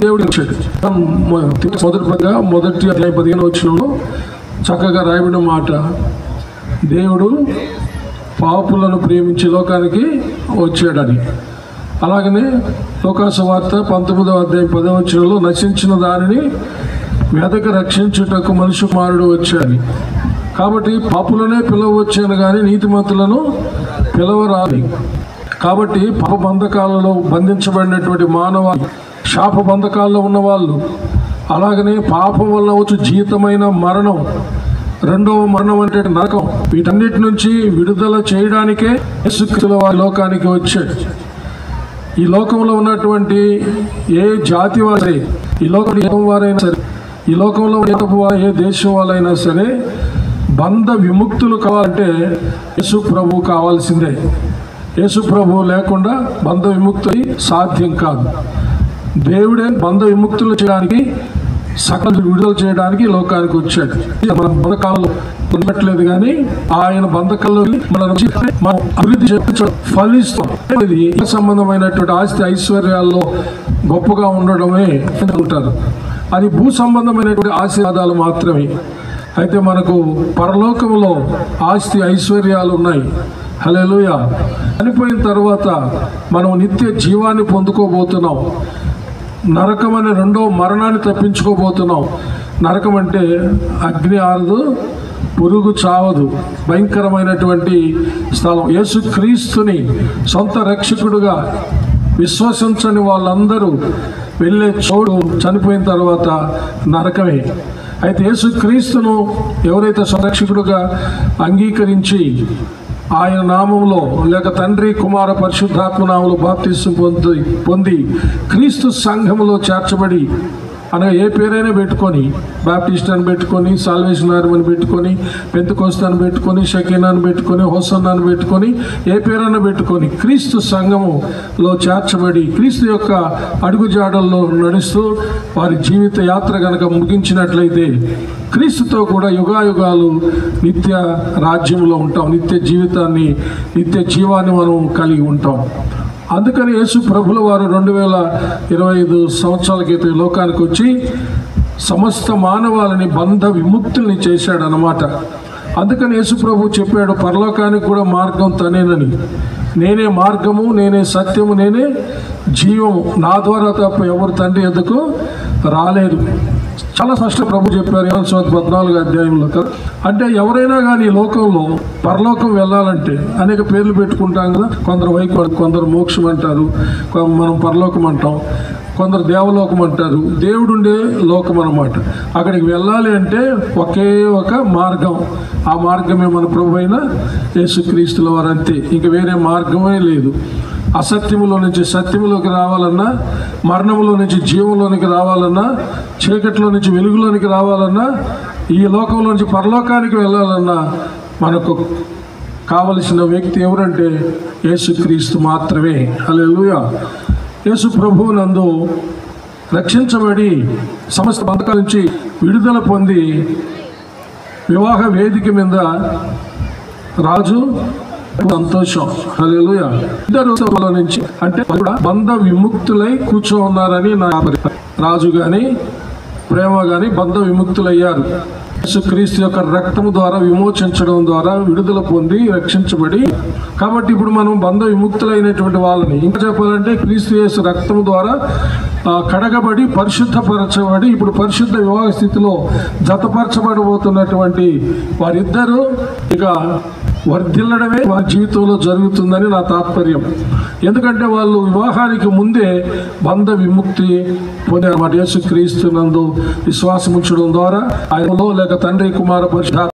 దేవుడు ఇచ్చాడు. మొదటి అధ్యాయం 15వ వచనంలో చక్కగా రాయబడిన మాట, దేవుడు పాపులను ప్రేమించి లోకానికి వచ్చాడని. అలాగనే లోకాసు వార్త 19వ అధ్యాయం 10వ వచనంలో నశించిన దానిని వెదక రక్షించుటకు మనుష్య కుమారుడు వచ్చాడు. కాబట్టి పాపులనే పిలవచ్చాను కానీ నీతిమంతులను పిలవరాలి. కాబట్టి పాప బంధకాలలో బంధించబడినటువంటి మానవ శాప బంధకాల్లో ఉన్నవాళ్ళు, అలాగనే పాపం వల్ల వచ్చి జీతమైన మరణం, రెండవ మరణం అంటే నరకం, వీటన్నిటి నుంచి విడుదల చేయడానికే యేసుక్రీస్తు వారి లోకానికి వచ్చాడు. ఈ లోకంలో ఉన్నటువంటి ఏ జాతి వారే, ఈ లోకంలో వారైనా సరే, ఈ లోకంలో ఏ దేశం వాళ్ళైనా సరే బంధ విముక్తులు కావాలంటే యేసు ప్రభు కావాల్సిందే. యేసు ప్రభు లేకుండా బంధ విముక్తి సాధ్యం కాదు. దేవుడే బంధ విముక్తులు చేయడానికి, సకల విడుదల చేయడానికి లోకానికి వచ్చాడు. మన బంధకాలలో ఉండట్లేదు కానీ ఆయన బంధకాల్లో మనం అభివృద్ధి చేయించడం, ఫలిస్తాం. ఇది సంబంధమైనటువంటి ఆస్తి ఐశ్వర్యాల్లో గొప్పగా ఉండడమే ఉంటారు. అది భూ సంబంధమైనటువంటి ఆశీర్వాదాలు మాత్రమే. అయితే మనకు పరలోకంలో ఆస్తి ఐశ్వర్యాలు ఉన్నాయి. హల్లెలూయా. చనిపోయిన తర్వాత మనం నిత్య జీవాన్ని పొందుకోబోతున్నాం. నరకం అనే రెండో మరణాన్ని తప్పించుకోబోతున్నాం. నరకం అంటే అగ్ని ఆరదు, పురుగు చావదు, భయంకరమైనటువంటి స్థలం. యేసుక్రీస్తుని సొంత రక్షకుడుగా విశ్వసించని వాళ్ళందరూ వెళ్ళే చోటు చనిపోయిన తర్వాత నరకమే. అయితే యేసుక్రీస్తును ఎవరైతే సంరక్షకుడుగా అంగీకరించి ఆయన నామంలో లేక తండ్రి, కుమార, పరిశుద్ధాత్మ నామంలో బాప్తిస్మం పొంది క్రీస్తు సంఘములో చేర్చబడి, అనగా ఏ పేరైనా పెట్టుకొని, బాప్టిస్ట్ అని పెట్టుకొని, సాల్వేషన్ ఆర్మీ అని పెట్టుకొని, పెంతెకోస్తు అని పెట్టుకొని, షకీనా అని పెట్టుకొని, హోసన్నా అని పెట్టుకొని, ఏ పేరైనా పెట్టుకొని క్రీస్తు సంఘములో చేర్చబడి క్రీస్తు యొక్క అడుగుజాడల్లో నడుస్తూ వారి జీవిత యాత్ర కనుక ముగించినట్లయితే క్రీస్తుతో కూడా యుగాయుగాలు నిత్య రాజ్యంలో ఉంటాం. నిత్య జీవితాన్ని, నిత్య జీవాన్ని మనం కలిగి ఉంటాం. అందుకని యేసు ప్రభుల వారు 2025 సంవత్సరాల క్రితం లోకానికి వచ్చి సమస్త మానవాళిని బంధ విముక్తుల్ని చేశాడనమాట. అందుకని యేసు ప్రభు చెప్పాడు, పరలోకానికి కూడా మార్గం తనేనని. నేనే మార్గము, నేనే సత్యము, నేనే జీవము, నా ద్వారా తప్ప ఎవరు తండ్రి ఎద్దకు రాలేదు. చాలా స్పష్టంగా ప్రభు చెప్పారు యోహాను సువార్త 14వ అధ్యాయంలో కదా. అంటే ఎవరైనా కానీ ఈ లోకంలో పరలోకం వెళ్ళాలంటే అనేక పేర్లు పెట్టుకుంటాం కదా. కొందరు వైకుంఠం, కొందరు మోక్షం అంటారు, మనం పరలోకం అంటాం, కొందరు దేవలోకం అంటారు. దేవుడు ఉండే లోకం అన్నమాట. అక్కడికి వెళ్ళాలి అంటే ఒకే ఒక మార్గం, ఆ మార్గమే మన ప్రభు అయిన యేసుక్రీస్తుల వారు, అంతే. ఇంక వేరే మార్గమే లేదు. అసత్యములో నుంచి సత్యములోకి రావాలన్నా, మరణములో నుంచి జీవంలోనికి రావాలన్నా, చీకటిలో నుంచి వెలుగులోనికి రావాలన్నా, ఈ లోకంలో నుంచి పరలోకానికి వెళ్ళాలన్నా మనకు కావలసిన వ్యక్తి ఎవరంటే యేసుక్రీస్తు మాత్రమే. హల్లెలూయా. యేసు ప్రభువు నందు రక్షించబడి సమస్త బంధకాల నుంచి విడుదల పొంది వివాహ వేదిక మీద రాజు సంతోషం. హల్లెలూయా. ఇద్దరు నుంచి అంటే కూడా బంధ విముక్తులై కూర్చో ఉన్నారని నా అభిప్రాయం. రాజు కానీ ప్రేమ కానీ బంధ విముక్తులయ్యారు. యేసుక్రీస్తు యొక్క రక్తము ద్వారా విమోచించడం ద్వారా విడుదల పొంది రక్షించబడి, కాబట్టి ఇప్పుడు మనం బంధ విముక్తులైనటువంటి వాళ్ళని, ఇంకా చెప్పాలంటే క్రీస్తు యేసు రక్తము ద్వారా కడగబడి పరిశుద్ధపరచబడి ఇప్పుడు పరిశుద్ధ వివాహ స్థితిలో జతపరచబడబోతున్నటువంటి వారిద్దరూ ఇక వర్ధిల్లడమే వారి జీవితంలో జరుగుతుందని నా తాత్పర్యం. ఎందుకంటే వాళ్ళు వివాహానికి ముందే బంధ విముక్తి పొందారు. యేసుక్రీస్తు నందు విశ్వాసం ఉంచడం ద్వారా ఆయనలో లేక తండ్రి కుమార పరిశుద్ధ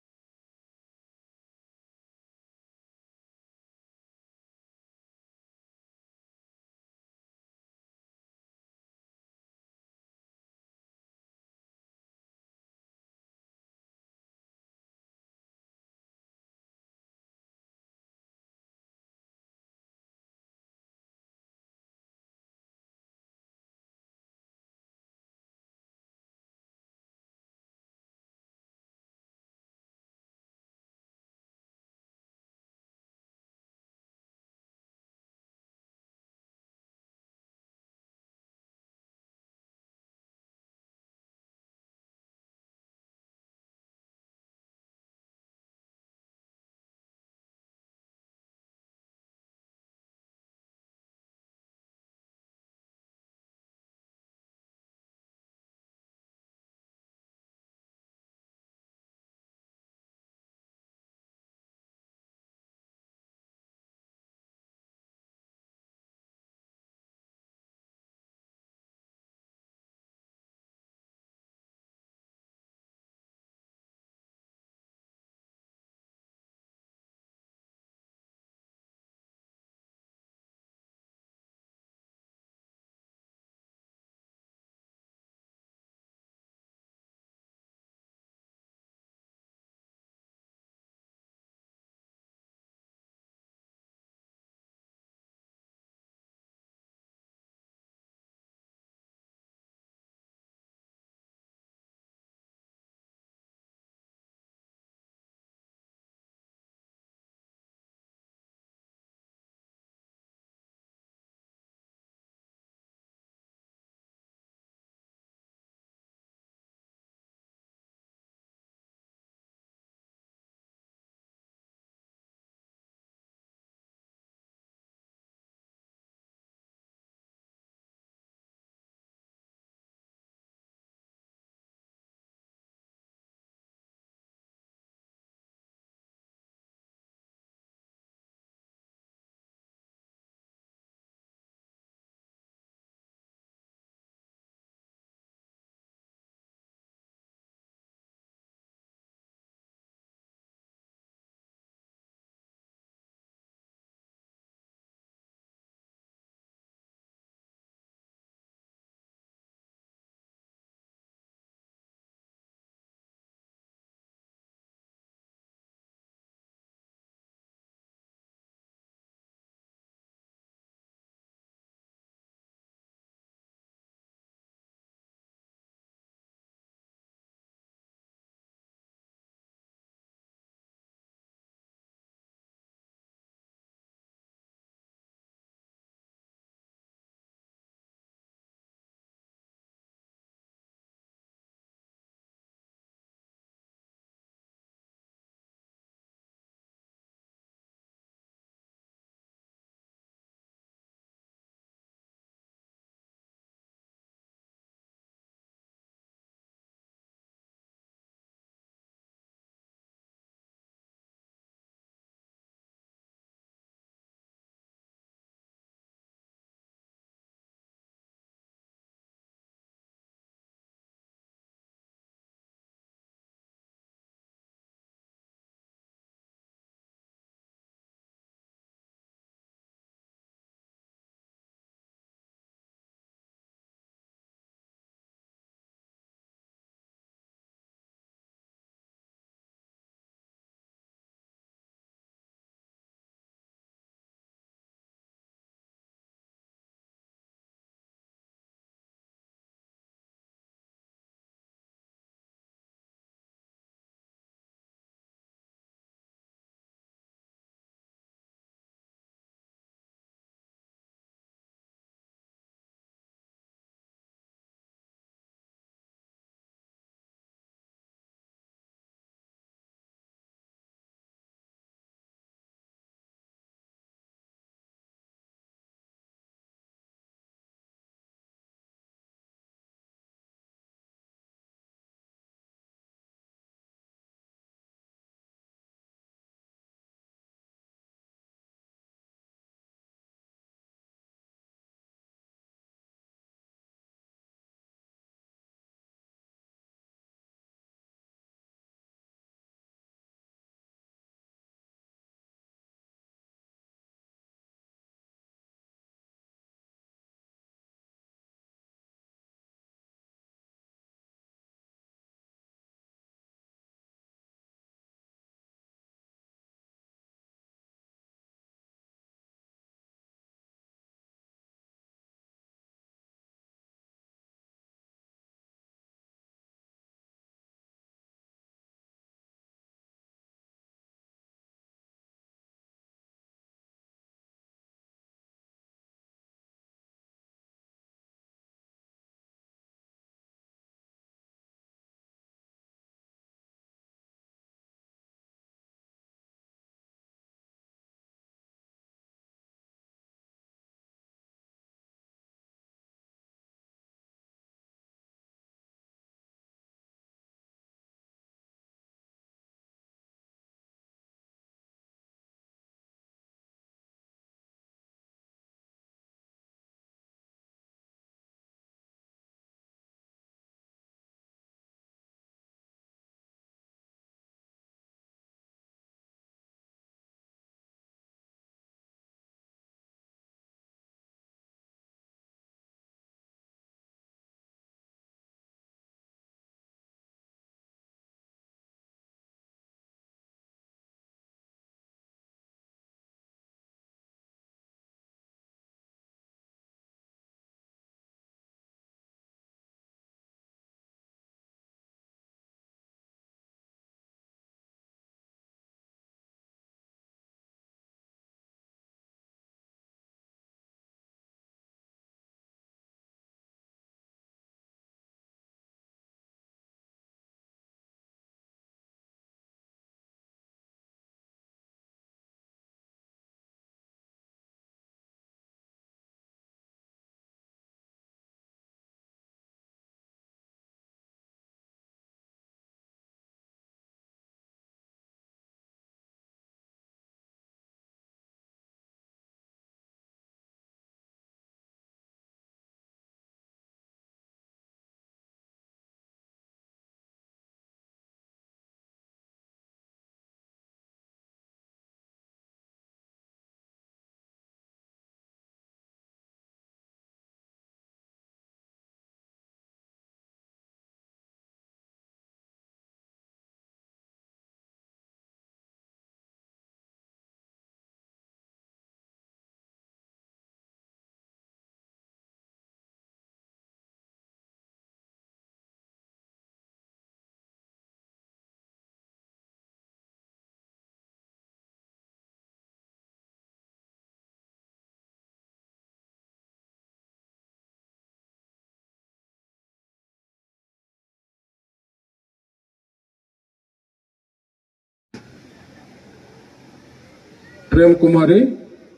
ప్రేమ కుమారి,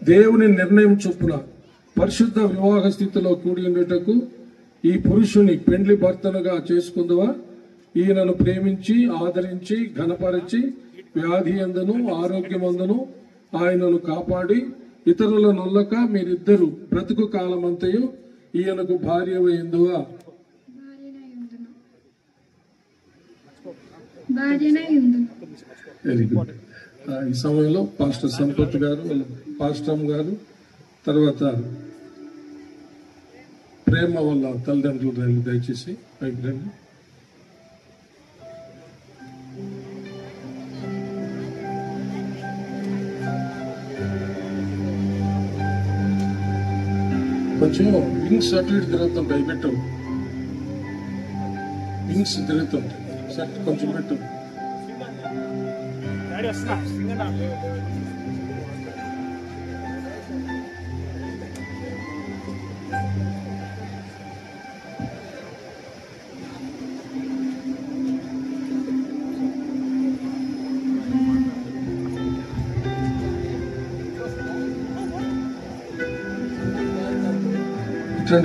దేవుని నిర్ణయం చొప్పున పరిశుద్ధ వివాహ స్థితిలో కూడి ఉండేటకు ఈ పురుషుని పెండ్లి భర్తనుగా చేసుకుందువా? ఈయనను ప్రేమించి ఆదరించి ఘనపరిచి వ్యాధి అందును ఆరోగ్యమందును ఆయనను కాపాడి ఇతరుల నొల్లక మీరిద్దరు బ్రతుకు కాలమంతయు ఈయనకు భార్య అయిందువా? Very good. ఈ సమయంలో పాస్టర్ సంపత్ గారు, పాస్టర్ గారు, తర్వాత ప్రేమ వాళ్ళ తల్లిదండ్రులు రండి, దయచేసి పైకి రండి. కొంచెం వింగ్స్ అటు ఇటు తిరుగుతుంటాయి, పెట్టు. వింగ్స్ తిరుగుతుంటాయి, సెట్ కొంచెం పెట్టు.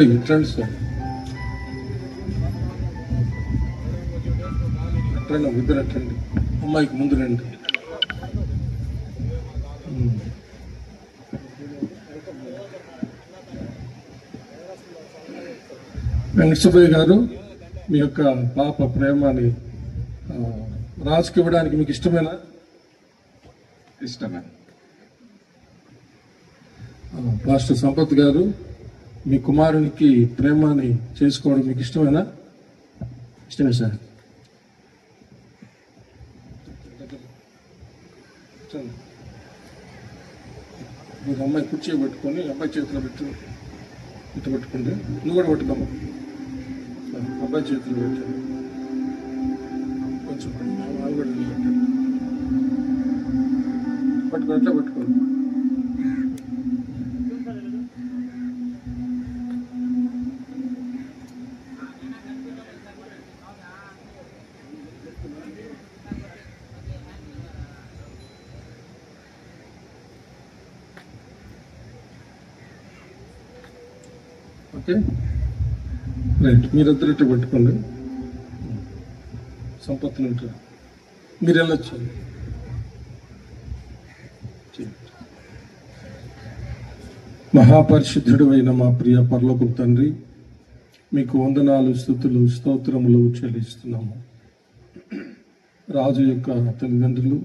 ఇట్రండి సార్, అట్రండి, ఇద్దరు అట్రండి. అమ్మాయికి ముందు రండి. వెంకటసుబ్బయ్య గారు, మీ యొక్క పాప ప్రేమని రాజుకి ఇవ్వడానికి మీకు ఇష్టమేనా? ఇష్టమే. పాస్టర్ సంపత్ గారు, మీ కుమారునికి ప్రేమని చేసుకోవడం మీకు ఇష్టమేనా? ఇష్టమే సార్. మీరు అమ్మాయి కుర్చీ పెట్టుకొని అబ్బాయి చేతిలో పెట్టు, ఇటు పెట్టుకుంటే నువ్వు కూడా పెట్టుకోమ్మా. అబ్బాయి చేతిలో పెట్టాను కొంచెం అవి కూడా పెట్టాను. పట్టుకొని అట్లా పెట్టుకోండి. ఓకే రైట్, మీరిద్దరు ఇట్లా పెట్టుకోండి. సంపత్తులు ఉంటారు, మీరు వెళ్ళొచ్చు. మహాపరిశుద్ధుడు అయిన మా ప్రియ పరలోకపు తండ్రి, మీకు వందనాలు, స్తుతులు, స్తోత్రములు చెల్లిస్తున్నాము. రాజు యొక్క తల్లిదండ్రులు,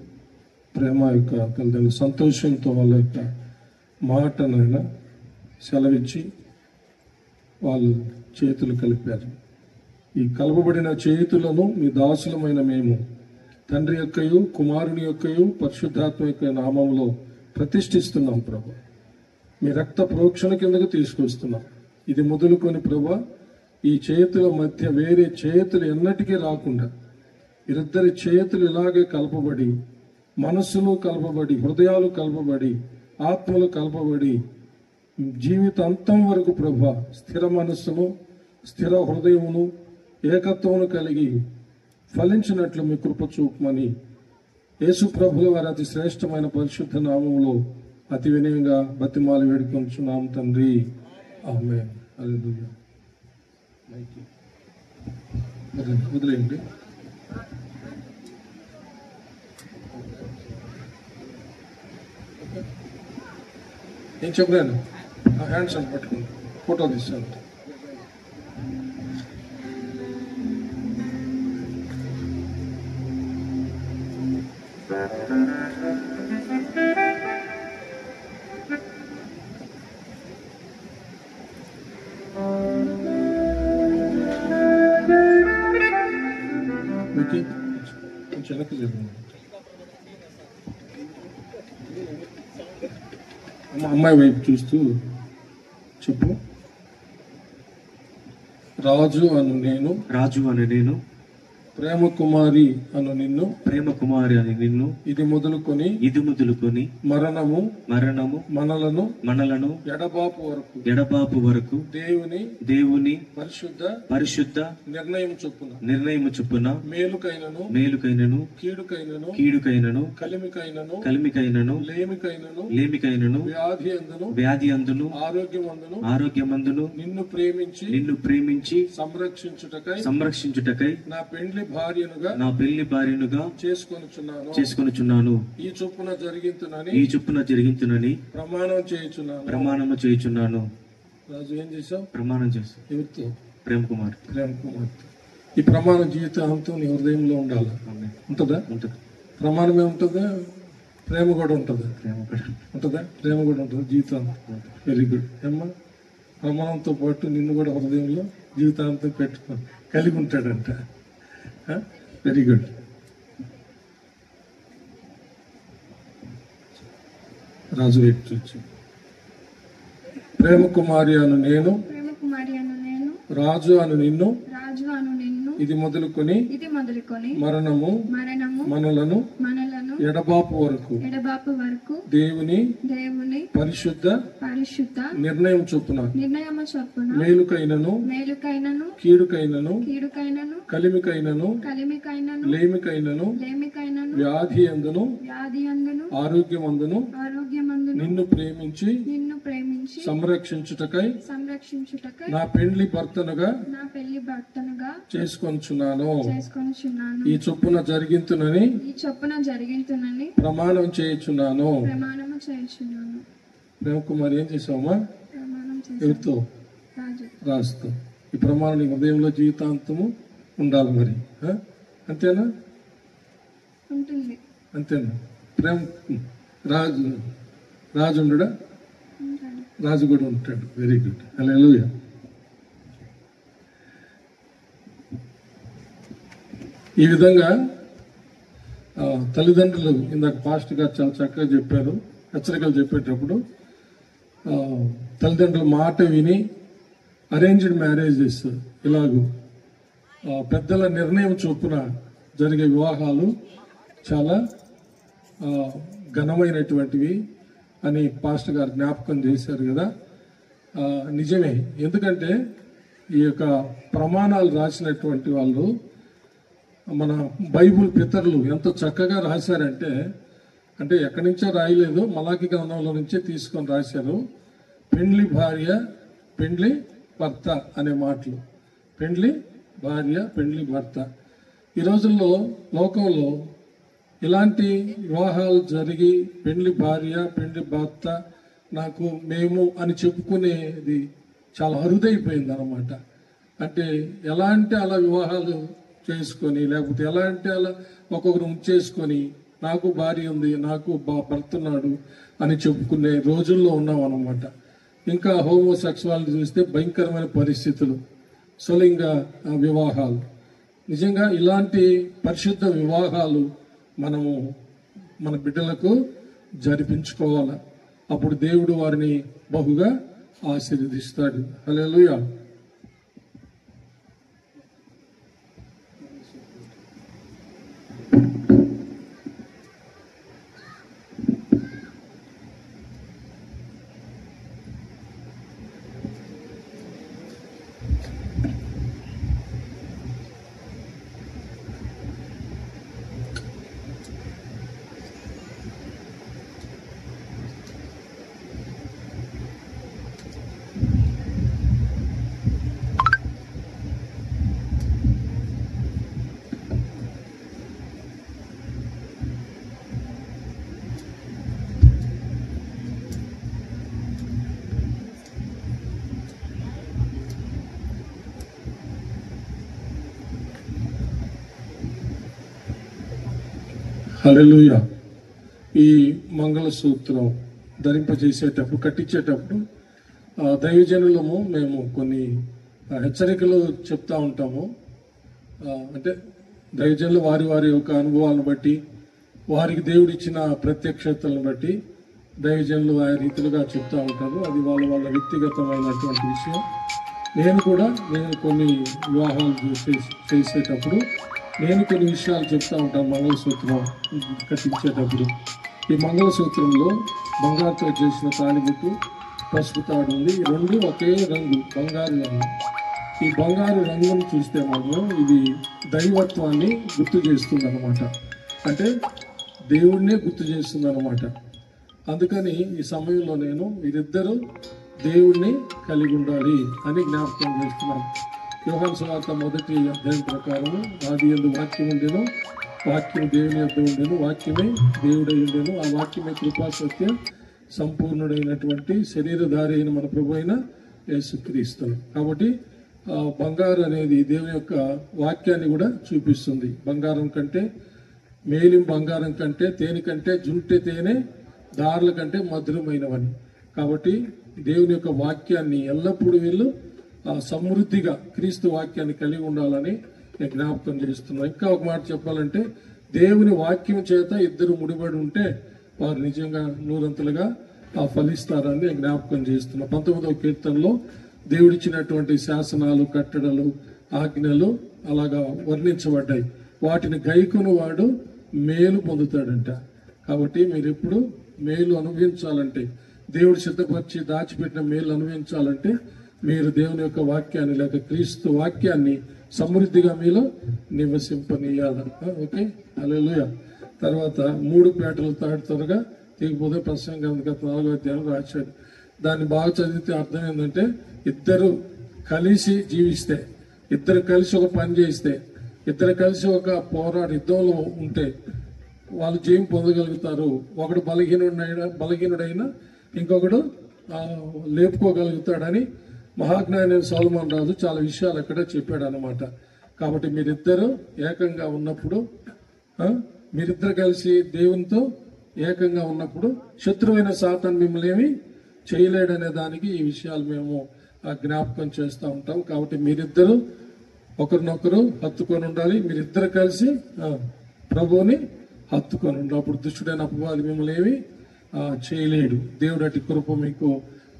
ప్రేమ యొక్క తల్లిదండ్రులు సంతోషంతో వాళ్ళ యొక్క మాటనైనా సెలవిచ్చి వాళ్ళు చేతులు కలిపారు. ఈ కలపబడిన చేతులను మీ దాసులమైన మేము తండ్రి యొక్కయు కుమారుని యొక్కయు పరిశుద్ధాత్మ యొక్క నామంలో ప్రతిష్ఠిస్తున్నాం ప్రభు. మీ రక్త ప్రోక్షణ కిందకు తీసుకొస్తున్నాం. ఇది మొదలుకొని ప్రభు, ఈ చేతుల మధ్య వేరే చేతులు ఎన్నటికీ రాకుండా ఇద్దరి చేతులు ఇలాగే కలపబడి, మనస్సులు కలపబడి, హృదయాలు కలపబడి, ఆత్మలు కలపబడి జీవితాంతం వరకు ప్రభు స్థిర మనస్సును, స్థిర హృదయమును, ఏకత్వమును కలిగి ఫలించినట్లు మీ కృప చూపమని యేసు ప్రభుల వారి అతి శ్రేష్టమైన పరిశుద్ధ నామములో అతి వినయంగా బతిమాలి వేడుకొంచున్నాం తండ్రి, ఆమేన్. హల్లెలూయా. వదిలేయండి. ఏం చెప్పలేను, హ్యాండ్స్ అని పట్టుకోండి, ఫోటో తీస్తాను. కొంచెం వెనక్కి చెప్పండి. అమ్మాయి వైపు చూస్తూ చెప్పు. రాజు అను నేను ప్రేమ కుమారి అను నిన్ను ప్రేమ కుమారి అని నిన్ను ఇది మొదలుకొని మరణము మనలను ఎడబాపు వరకు దేవుని పరిశుద్ధ నిర్ణయం చొప్పున మేలుకైనను కీడుకైనను కలిమికైనను లేమికైనను వ్యాధి అందును ఆరోగ్యమందును నిన్ను ప్రేమించి సంరక్షించుటకై నా పెండ్లి భార్యనుగా చేసుకొనుచున్నాను. ఈ చొప్పున జరిగించునని ప్రమాణము చేయుచున్నాను. రాజు ఏం చేశావు? ప్రమాణం చేశావు. ఎవరితో? ప్రేమ కుమార్. ఈ ప్రమాణం జీవితాంతం నీ హృదయంలో ఉండాలి. ఉంటుందా? ప్రమాణమే ఉంటుందా? ప్రేమ కూడా ఉంటుందా? ఉంటుందా? ప్రేమ కూడా ఉంటుంది జీవితాంతం. Very good. ఏమ్మా, ప్రమాణంతో పాటు నిన్ను కూడా హృదయంలో జీవితాంతం కలిగి ఉంటాడంట. Very good. రాజు వచ్చి ప్రేమ కుమారి అను నేను రాజు అను నిన్ను ఇది మొదలుకొని మరణము మనలను ఎడబాపు వరకు దేవుని పరిశుద్ధ నిర్ణయం చొప్పున మేలుకైనను కీడుకైనను కలిమికైనను లేమికైనను వ్యాధి అందును ఆరోగ్యమందును నిన్ను ప్రేమించి సంరక్షించుటకై నా పెండ్లి భర్తనుగా చేసుకొనుచున్నాను. ఈ చొప్పున జరిగింతునని ప్రమాణం చేయుచున్నాను. ప్రేమ కుమార్ ఏం చేసావమ్మా? ఎవరితో? రాజుతో. ఈ ప్రమాణం నీ హృదయంలో జీవితాంతము ఉండాలి. మరి అంతేనా? అంతేనా? ప్రేమ రాజు ఉండడా? రాజు కూడా ఉంటాడు. Very good. హల్లెలూయా. ఈ విధంగా తల్లిదండ్రులు ఇందాక పాస్టర్ గారు చాలా చక్కగా చెప్పారు. హెచ్చరికలు చెప్పేటప్పుడు తల్లిదండ్రుల మాట విని అరేంజ్డ్ మ్యారేజెస్ ఇలాగూ పెద్దల నిర్ణయం చొప్పున జరిగే వివాహాలు చాలా ఘనమైనటువంటివి అని పాస్టర్ గారు జ్ఞాపకం చేశారు కదా. నిజమే. ఎందుకంటే ఈ యొక్క ప్రమాణాలు రాసినటువంటి వాళ్ళు మన బైబుల్ పితరులు ఎంత చక్కగా రాశారంటే, అంటే ఎక్కడి నుంచో రాయలేదు, మలాకి గ్రంథంలో నుంచే తీసుకొని రాశారు. పెండ్లి భార్య పెండ్లి భర్త అనే మాటలు. పెండ్లి భార్య పెండ్లి భర్త. ఈ రోజుల్లో లోకంలో ఇలాంటి వివాహాలు జరిగి పెండ్లి భార్య పెండ్లి భర్త మేము అని చెప్పుకునేది చాలా అరుదైపోయింది అన్నమాట. అంటే ఎలా అంటే అలా వివాహాలు చేసుకొని, లేకపోతే ఎలా అంటే అలా ఒక్కొక్కరు ఉంచేసుకొని నాకు భార్య ఉంది, నాకు భర్త ఉన్నాడు అని చెప్పుకునే రోజుల్లో ఉన్నాం అన్నమాట. ఇంకా హోమోసెక్సువాలిటీ చూస్తే భయంకరమైన పరిస్థితులు, స్వలింగ వివాహాలు. నిజంగా ఇలాంటి పరిశుద్ధ వివాహాలు మనము మన బిడ్డలకు జరిపించుకోవాలి. అప్పుడు దేవుడు వారిని బహుగా ఆశీర్వదిస్తాడు. హల్లెలూయా. హల్లెలూయా. ఈ మంగళసూత్రం ధరింపజేసేటప్పుడు, కట్టించేటప్పుడు దైవజనులము మేము కొన్ని హెచ్చరికలు చెప్తా ఉంటాము. అంటే దైవజనులు వారి వారి యొక్క అనుభవాలను బట్టి, వారికి దేవుడు ఇచ్చిన ప్రత్యక్షతలను బట్టి దైవజనులు ఆ రీతిలుగా చెప్తూ ఉంటారు. అది వాళ్ళ వాళ్ళ వ్యక్తిగతమైనటువంటి విషయం. నేను కొన్ని వివాహాలు చేసేటప్పుడు నేను కొన్ని విషయాలు చెప్తా ఉంటాను మంగళసూత్రం కట్టించేటప్పుడు. ఈ మంగళసూత్రంలో బంగారుతో చేసిన తాళిబొట్టు, పసుపు తాడు ఉంది. ఈ రెండు ఒకే రంగు, బంగారు రంగు. ఈ బంగారు రంగును చూస్తే మాత్రం ఇది దైవత్వాన్ని గుర్తు చేస్తుంది అనమాట. అంటే దేవుణ్ణే గుర్తు చేస్తుంది అనమాట. అందుకని ఈ సమయంలో నేను వీరిద్దరూ దేవుణ్ణి కలిగి ఉండాలి అని జ్ఞాపకం చేస్తున్నాను. యోహాను సువార్త 1వ అధ్యాయం ప్రకారము ఆదియందు వాక్యం ఉండెను, వాక్యం దేవుని యొద్ద ఉండెను, వాక్యమే దేవుడై ఉండెను, ఆ వాక్యమే కృపా సత్య సంపూర్ణుడైనటువంటి శరీరధారి అయిన మన ప్రభు అయిన యేసుక్రీస్తు. కాబట్టి బంగారు అనేది దేవుని యొక్క వాక్యాన్ని కూడా చూపిస్తుంది. బంగారం కంటే మేలిం బంగారం కంటే, తేనె కంటే, జుంటె తేనె దారుల కంటే మధురమైనవని. కాబట్టి దేవుని యొక్క వాక్యాన్ని ఎల్లప్పుడూ వీళ్ళు సమృద్ధిగా క్రీస్తు వాక్యాన్ని కలిగి ఉండాలని నేను జ్ఞాపకం చేస్తున్నాను. ఇంకా ఒక మాట చెప్పాలంటే, దేవుని వాక్యం చేత ఇద్దరు ముడిపడి ఉంటే వారు నిజంగా నూరంతలుగా ఫలిస్తారని నేను జ్ఞాపకం చేస్తున్నాను. 19వ కీర్తనలో దేవుడిచ్చినటువంటి శాసనాలు, కట్టడలు, ఆజ్ఞలు అలాగా వర్ణించబడ్డాయి. వాటిని గైకొను వాడు మేలు పొందుతాడంట. కాబట్టి మీరు ఎప్పుడు మేలు అనుభవించాలంటే, దేవుడు సిద్ధపరిచి దాచిపెట్టిన మేలు అనుభవించాలంటే మీరు దేవుని యొక్క వాక్యాన్ని లేక క్రీస్తు వాక్యాన్ని సమృద్ధిగా మీలో నివసింపనీయాల. ఓకే, హల్లెలూయా. తర్వాత 3 పేటలు త్వరగా తెగిపోతే ప్రసంగం 4వ అధ్యాయం రాశాడు. దాన్ని బాగా చదివితే అర్థం ఏంటంటే, ఇద్దరు కలిసి జీవిస్తే, ఇద్దరు కలిసి ఒక పని చేస్తే, ఇద్దరు కలిసి ఒక యుద్ధంలో ఉంటే వాళ్ళు జయం పొందగలుగుతారు. ఒకడు బలహీనుడైనా ఇంకొకడు లేపుకోగలుగుతాడని మహాజ్ఞాని సొలొమోను రాజు చాలా విషయాలు అక్కడ చెప్పాడు అనమాట. కాబట్టి మీరిద్దరు ఏకంగా ఉన్నప్పుడు, మీరిద్దరు కలిసి దేవునితో ఏకంగా ఉన్నప్పుడు శత్రువైన సాతాను మిమ్మల్ని ఏమి చేయలేడనే దానికి ఈ విషయాలు మేము జ్ఞాపకం చేస్తూ ఉంటాం. కాబట్టి మీరిద్దరు ఒకరినొకరు హత్తుకొని ఉండాలి. మీరిద్దరు కలిసి ప్రభువుని హత్తుకొని ఉండాలి. అప్పుడు దుష్టుడైన అపవాది మిమ్మల్ని ఏమి చేయలేడు. దేవుడు అట్టి కృప మీకు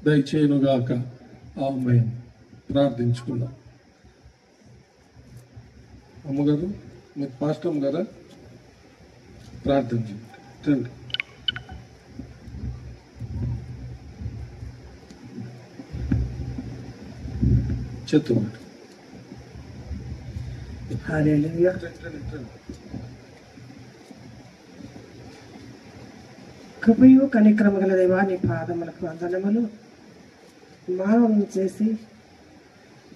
దయచేయునుగాక. ఆమేన్. ప్రార్థించుకుందాం. అమ్మగారు, మీరు పాస్టర్ గారా ప్రార్థించండి. చెప్తున్నాడు. హల్లెలూయా. కృపయు కనిక్రమ గల దేవా, నీ పాదములకు వందనములు. మానవులను చేసి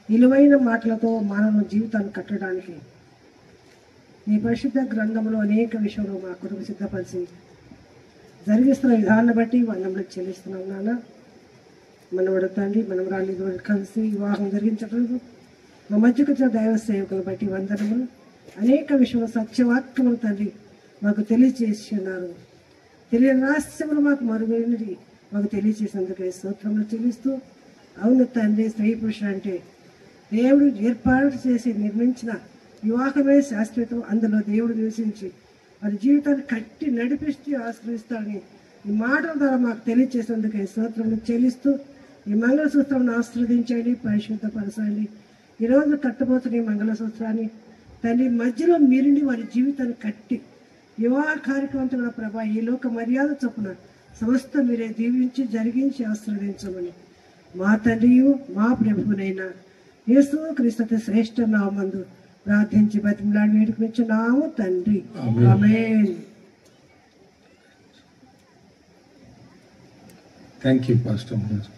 విలువైన మాటలతో మానవ జీవితాన్ని కట్టడానికి నీ పరిశుద్ధ గ్రంథంలో అనేక విషయంలో మా కొరకు సిద్ధపరిచి జరిగిస్తున్న విధానాన్ని బట్టి వందములకు చెల్లిస్తున్నాం నాన్న. మనవడు తండ్రి, మనవరాలి కలిసి వివాహం జరిగించడానికి మా మధ్యకు వచ్చిన దైవ సేవకులను బట్టి వందనములు. అనేక విషయంలో సత్యవాక్యములు తండ్రి మాకు తెలియజేసి ఉన్నారు. తెలియని రహస్యములు మాకు మరుగైనది మాకు తెలియజేసేందుకు స్తోత్రములు చెల్లిస్తూ, అవును తండ్రి, స్త్రీ పురుషుడు అంటే దేవుడు ఏర్పాటు చేసి నిర్మించిన వివాహమే శాశ్వతం. అందులో దేవుడు నివసించి వారి జీవితాన్ని కట్టి నడిపిస్తూ ఆశ్రయిస్తాడని ఈ మాటల ద్వారా మాకు తెలియజేసేందుకు స్తోత్రములు చెల్లిస్తూ, ఈ మంగళసూత్రాన్ని ఆశీర్వదించండి, పరిశుద్ధపరచండి. ఈరోజు కట్టబోతున్న ఈ మంగళసూత్రాన్ని తండ్రి మధ్యలో మీరుండి వారి జీవితాన్ని కట్టి వివాహ కార్యక్రమంతో కూడా ప్రభా ఈ లోక మర్యాద చొప్పున సమస్త మీరే దీవించి జరిగించి ఆశీర్వదించమని మా తండ్రియు మా ప్రభువునైనా యేసు క్రీస్తు శ్రేష్ఠ నామందు ప్రార్థించి బతిమలాడి వేడుకొనిచున్నాము తండ్రి. ఆమేన్. థ్యాంక్ యూ పాస్టర్ గారు.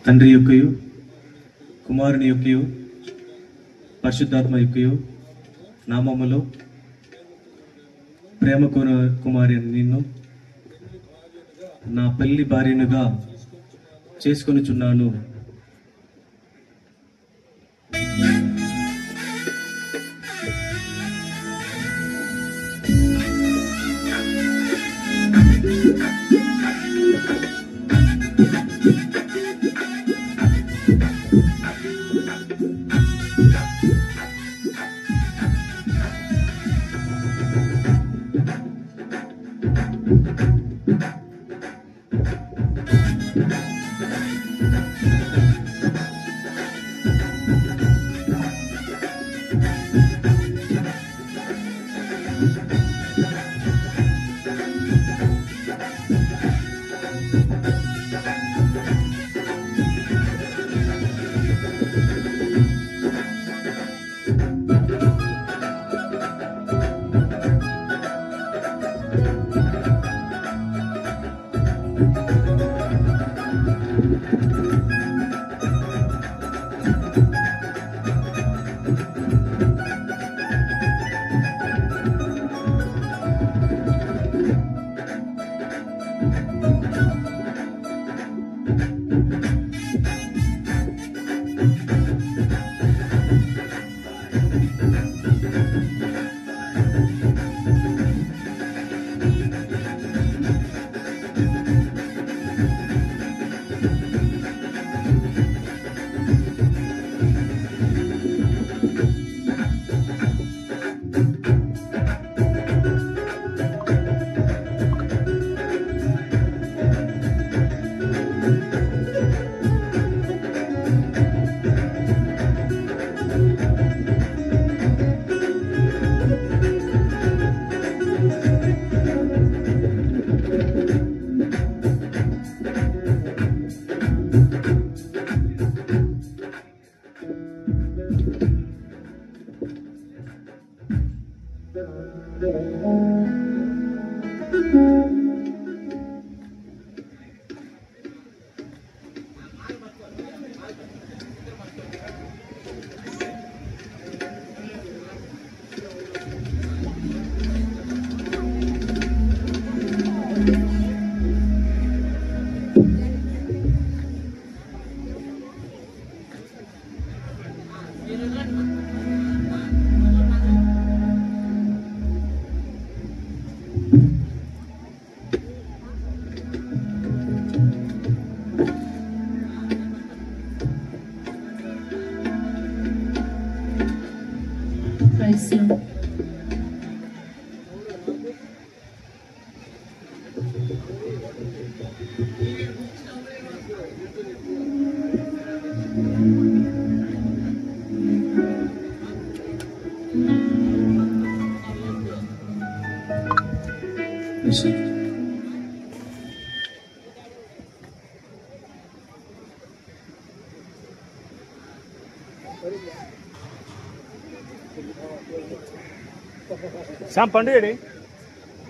తండ్రి యొక్కయు కుమారుని యొక్కయు పరిశుద్ధాత్మ యొక్కయు నామములో ప్రేమ కుమారి నిన్ను నా పెళ్లి భార్యనుగా చేసుకొనుచున్నాను.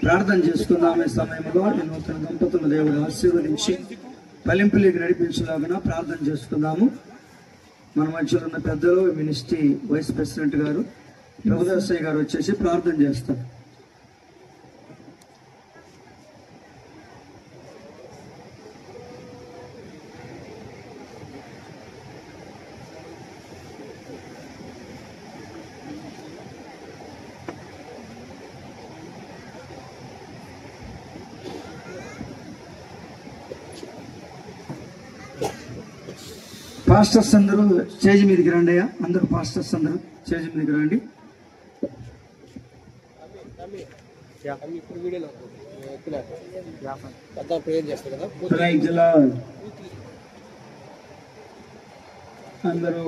ప్రార్థన చేసుకుందాం. ఈ సమయంలో ఈ నూతన దంపతుల దేవుడు ఆశీర్వదించి ఫలింపులోకి నడిపించలాగా ప్రార్థన చేసుకుందాము. మన మధ్యలో ఉన్న పెద్దలు మినిస్ట్రీ వైస్ ప్రెసిడెంట్ గారు ప్రభుదాసయ్య గారు వచ్చేసి ప్రార్థన చేస్తారు. పాస్టర్స్ అందరూ స్టేజ్ మీదకి రండి అయ్యా. అందరూ పాస్టర్స్ అందరూ స్టేజ్ మీదకి రండి. అందరూ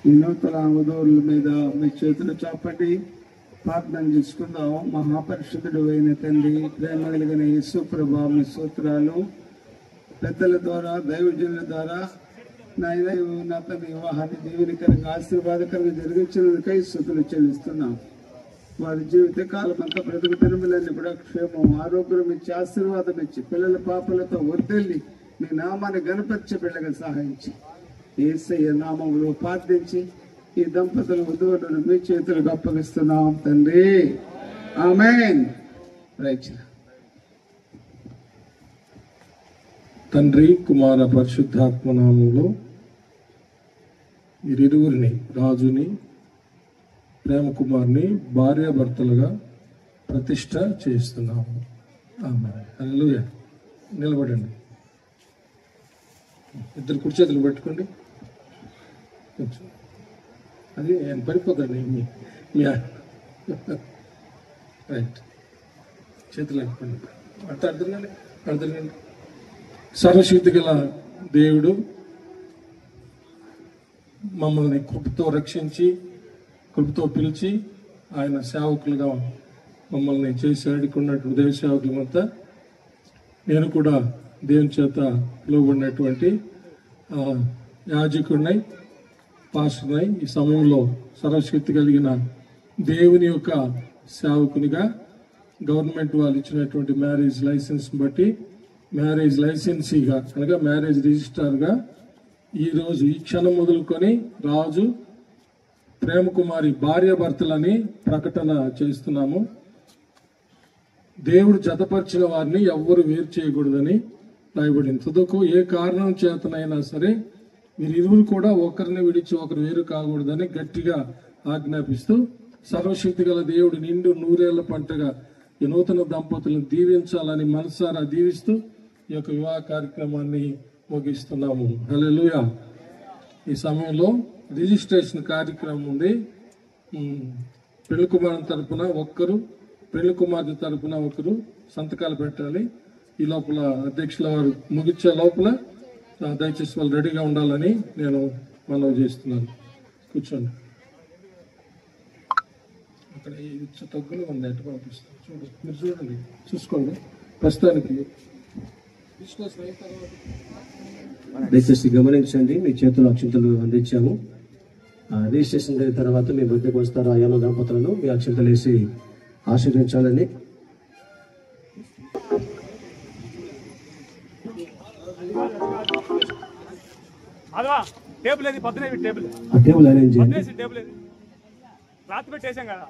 ఈ నూతన వధువుల మీద మీ చేతులు చాపండి, ప్రార్థన చేసుకుందాం. మహాపరిశుద్ధుడు అయిన తండ్రి, ప్రేమ కలిగిన యేసు ప్రభువా, మీ స్తోత్రాలు. పెద్దల ద్వారా దైవజనుల ద్వారా నా తన వివాహాన్ని దీవెనకరంగా ఆశీర్వాదకరంగా జరిగించినందుకై స్తుతులు చెల్లిస్తున్నాం. వారి జీవిత కాలం అంతా బ్రతుకు దినములన్నీ కూడా క్షేమం ఆరోగ్యం ఇచ్చి ఆశీర్వాదం ఇచ్చి పిల్లల పాపలతో వర్ధిల్లి నీ నామాన్ని గణపరిచే బిడ్డగా సహాయించి యేసయ్య నామములో ప్రార్థించి ఈ దంపతుల వధువులను మీ చేతులకు అప్పగిస్తున్నాం తండ్రి. ఆమేన్. రైట్. తండ్రి కుమార పరిశుద్ధాత్మ నామములో వీరిరువురిని, రాజుని ప్రేమ కుమార్ని భార్యాభర్తలుగా ప్రతిష్ట చేస్తున్నాము. ఆమేన్. హల్లెలూయా. నిలబడండి. ఇద్దరు కుడి చేతులు పెట్టుకోండి. కొంచెం అది పడిపోతుంది మీ రైట్. చేతులు పెట్టుకోండి. అర్థండి. సర్వశక్తి గల దేవుడు మమ్మల్ని కృపతో రక్షించి, కృపతో పిలిచి ఆయన సేవకులుగా మమ్మల్ని చేశాడు. ఉన్నటువంటి దేవ సేవకులమంతా నేను కూడా దేవుని చేత పిలువబడినటువంటి యాజకుడినై, పాస్టర్నై ఈ సమయంలో సర్వశక్తి కలిగిన దేవుని యొక్క సేవకునిగా గవర్నమెంట్ వాళ్ళు ఇచ్చినటువంటి మ్యారేజ్ లైసెన్స్ బట్టి మ్యారేజ్ లైసెన్సీగా అనగా మ్యారేజ్ రిజిస్ట్రార్గా ఈరోజు ఈ క్షణం మొదలుకొని రాజు ప్రేమ కుమారి భార్యాభర్తలని ప్రకటన చేస్తున్నాము. దేవుడు జతపరిచిన వారిని ఎవ్వరు వేరు చేయకూడదని రాయబడింది. తుదకు ఏ కారణం చేతనైనా సరే వీరిరువురు కూడా ఒకరిని విడిచి ఒకరు వేరు కాకూడదని గట్టిగా ఆజ్ఞాపిస్తూ సర్వశక్తి గల దేవుడు నిండు నూరేళ్ల పంటగా ఈ నూతన దంపతులను దీవించాలని మనసారా దీవిస్తూ ఈ యొక్క వివాహ కార్యక్రమాన్ని ముగిస్తున్నాము. హల్లెలూయా. ఈ సమయంలో రిజిస్ట్రేషన్ కార్యక్రమం ఉంది. పెళ్లి కుమారుని తరపున ఒక్కరు, పెళ్లి కుమార్తె తరపున ఒకరు సంతకాలు పెట్టాలి. ఈ లోపల అధ్యక్షుల వారు ముగించే లోపల దయచేసి వాళ్ళు రెడీగా ఉండాలని నేను మనవి చేస్తున్నాను. కూర్చోండి. అక్కడ తగ్గులు ఉంది, ఎట్టు పంపిస్తాను చూడు, మీరు చూడండి, చూసుకోండి. ప్రస్తుతానికి దయచేసి గమనించండి. మీ చేతులు అక్షింతలు అందించాము. రిజిస్ట్రేషన్ అయిన తర్వాత మీ మధ్యకు వస్తారు ఆ యాన దంపతులను మీ అక్షింతలు వేసి ఆశీర్వదించాలని. టేబుల్ ఏది పొద్దునే టేబుల్ ఆ టేబుల్ అరేంజ్ చేయండి. టేబుల్ ఏది రాత్రి పెట్టేసాం కదా.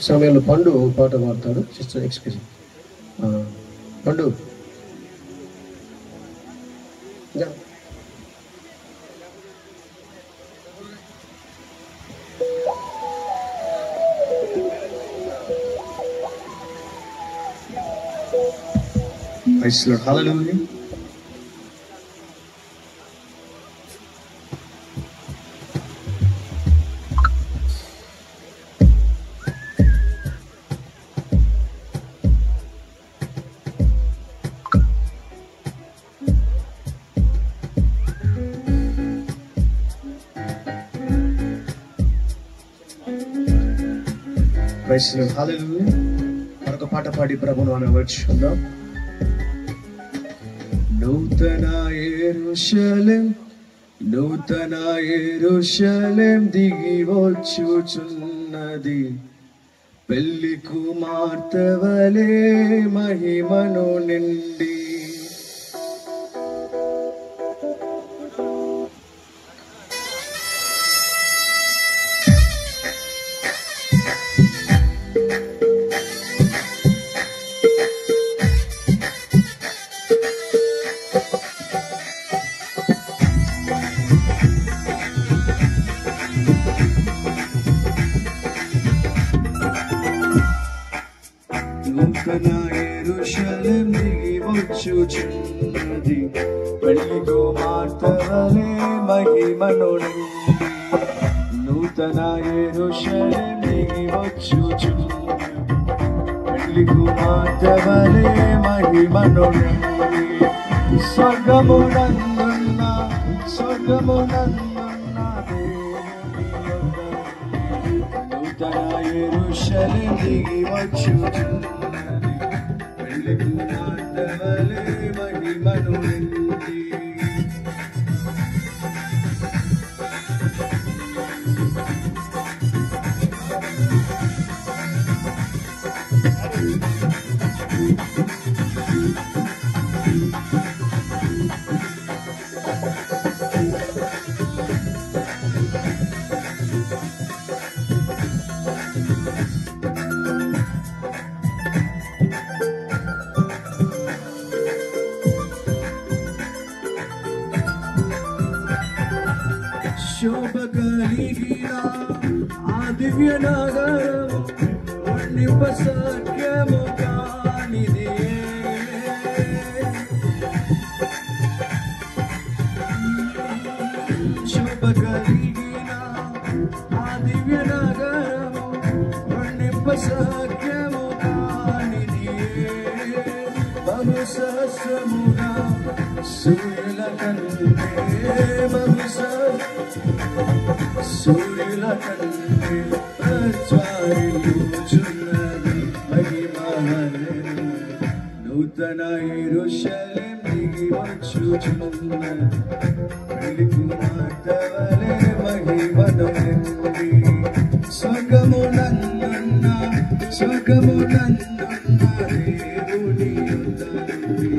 సమయంలో పండు పాట పాడతాడు. సిస్టర్ ఎక్స్క్యూజ్ పండు Praise the Lord. Hallelujah. Praise the Lord. Hallelujah. మరొక పాట పాడి ప్రభువును అనవచ్చుకుందాం. నూతన యెరూషలేం దిగి వచ్చుచున్నది, పెళ్లి కుమార్తె వలె మహిమను నిండి. నూతన యెరూషలేం దిగి వచ్చుచున్నది, పెళ్లి కుమార్తె వలె మహిమను నిండి. నూతన యెరూషలేం దిగి వచ్చుచున్నది, పెళ్లి కుమార్తె వలె మహిమను నిండి. స్వర్గమునందున్న నూతన యెరూషలేం దిగి వచ్చుచున్నది, పెళ్లి కుమార్తె వలె మహిమను నిండి. శోభ కలిగిన ఆ దివ్య నగరము వర్ణింప సఖ్యము కానిదే. శోభ కలిగిన ఆ దివ్య నగరము వర్ణింప సఖ్యము కానిదే. బహు సహస్రముగా సూర్యుల కంటే సూర్యుల కంటే ప్రజ్వలిల్లుచున్నది మహిమవలెను. నూతన యెరూషలేం దిగి వచ్చుచున్నది, పెళ్లి కుమార్తె వలె మహిమను నిండి. స్వర్గమునందున్న దేవుని యొద్ద నుండి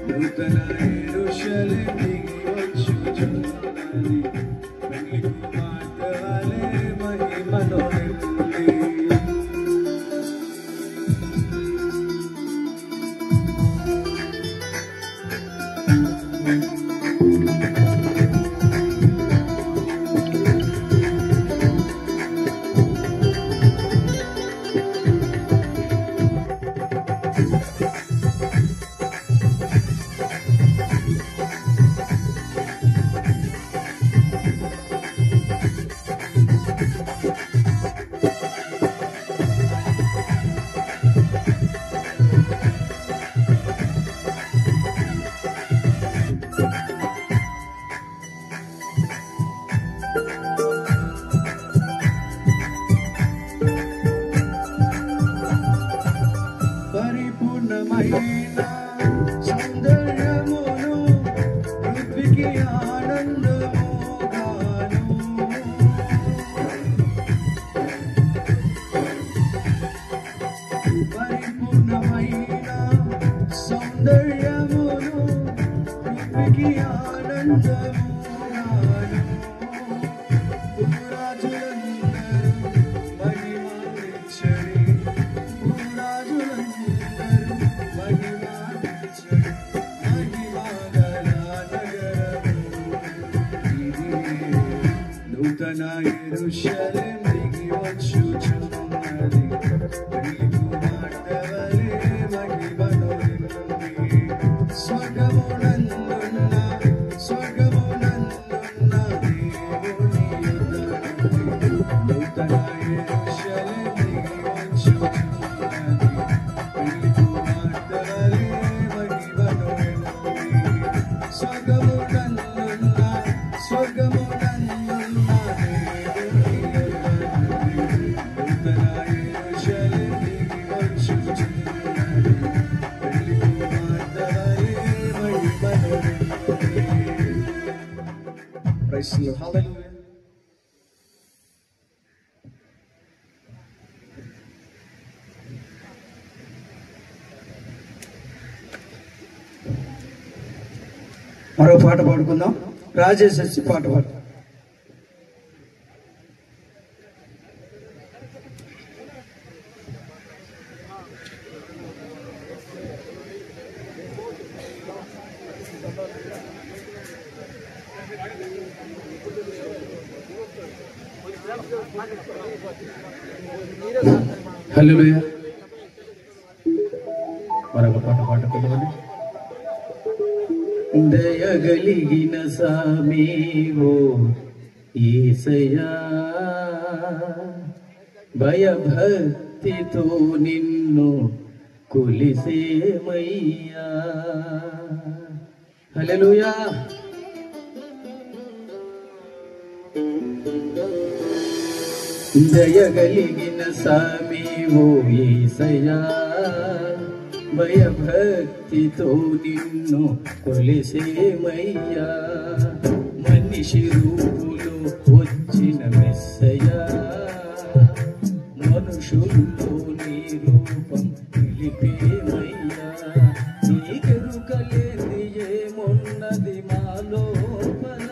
నూతన యెరూషలేం దిగి వచ్చుచున్నది, పెళ్లి కుమార్తె వలె మహిమను నిండి. సౌందర్యమును పృథ్వీకి ఆనందము గాను పరిపూర్ణమైన సౌందర్యమును పృథ్వీకి ఆనందము గాను భూరాజులందరూ మహిమనిచ్చడి భూరాజులందరూ మహిమనిచ్చడి మహిమగల నగరము ఇది నూతన యెరూషలేము దిగి వచ్చుచున్నది వెలుగు మండవలే మహిమను నిండి స్వర్గమునందున్న దేవుని యుద్ధ నూతన యెరూషలేము దిగి వచ్చుచున్నది వెలుగు మండవలే మహిమను నిండి స్వర్గమునందున్న దేవుని యుద్ధ నూతన యెరూషలేము దిగి వచ్చుచున్నది వెలుగు మండవలే మహిమను నిండి. Praise the Lord. Hallelujah. మరో పాట పాడుకుందాం. రాజేష్ వచ్చి పాట పాడు. హల్లెలూయా. మరొక పాట పాడుకుందామండి. దయగలిగిన సామీవో యేసయ్యా భయభక్తితో నిన్ను కొలిసేమయ్యా. హల్లెలూయా. దయగలిగిన సామీవో యేసయ్యా భయభక్తితో నిన్ను కొలిసేమయ్యా. మనిషి రూపులో వచ్చిన మెస్సయ్యా మనుషుల్లో నీ రూపం నిలిపేమయ్యా. నీ కెరుకలేని ఏమున్నది మా లోపల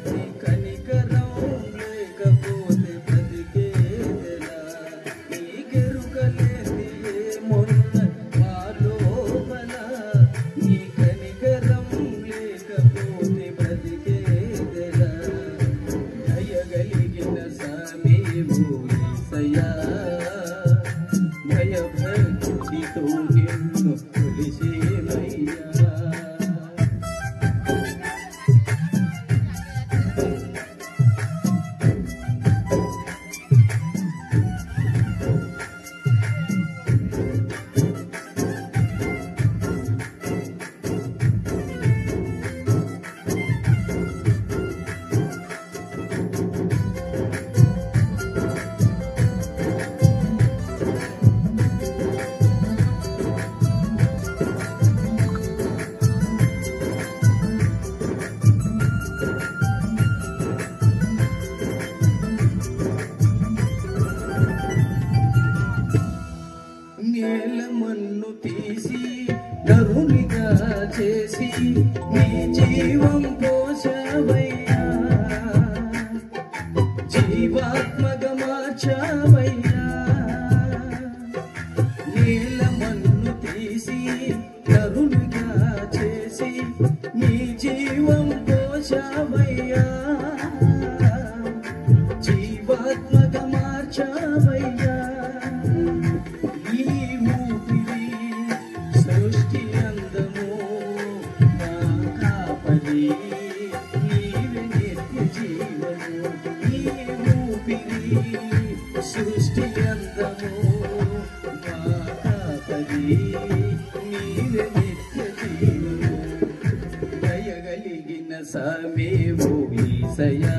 నీ కనికరం లేకపోతే బ్రతికేదెలా. నీ కెరుకలేని ఏమున్నది మా లోపల నీ కనికరం లేకపోతే బ్రతికేదెలా. దయగలిగిన సమీవు యేసయ్యా భయభక్తితో నిన్ను కొలిసేమయ్యా. నేలమన్ను తీసి నరునిగా చేసి నీ జీవం పోషవయ్యా. జీవాత్మగా మార్చవయ్యా. నేలమన్ను తీసి నరునిగా చేసి నీ జీవం పోషవయ్యా. జీవాత్మగా మార్చవయ్యా. సృష్టి అందము నా కాపరి నీవే నిత్య జీవము. ఈ ఊపిరి సృష్టి అందము నా కాపరి నీవే నిత్య జీవము. దయగలిగిన సమీవు యేసయ్యా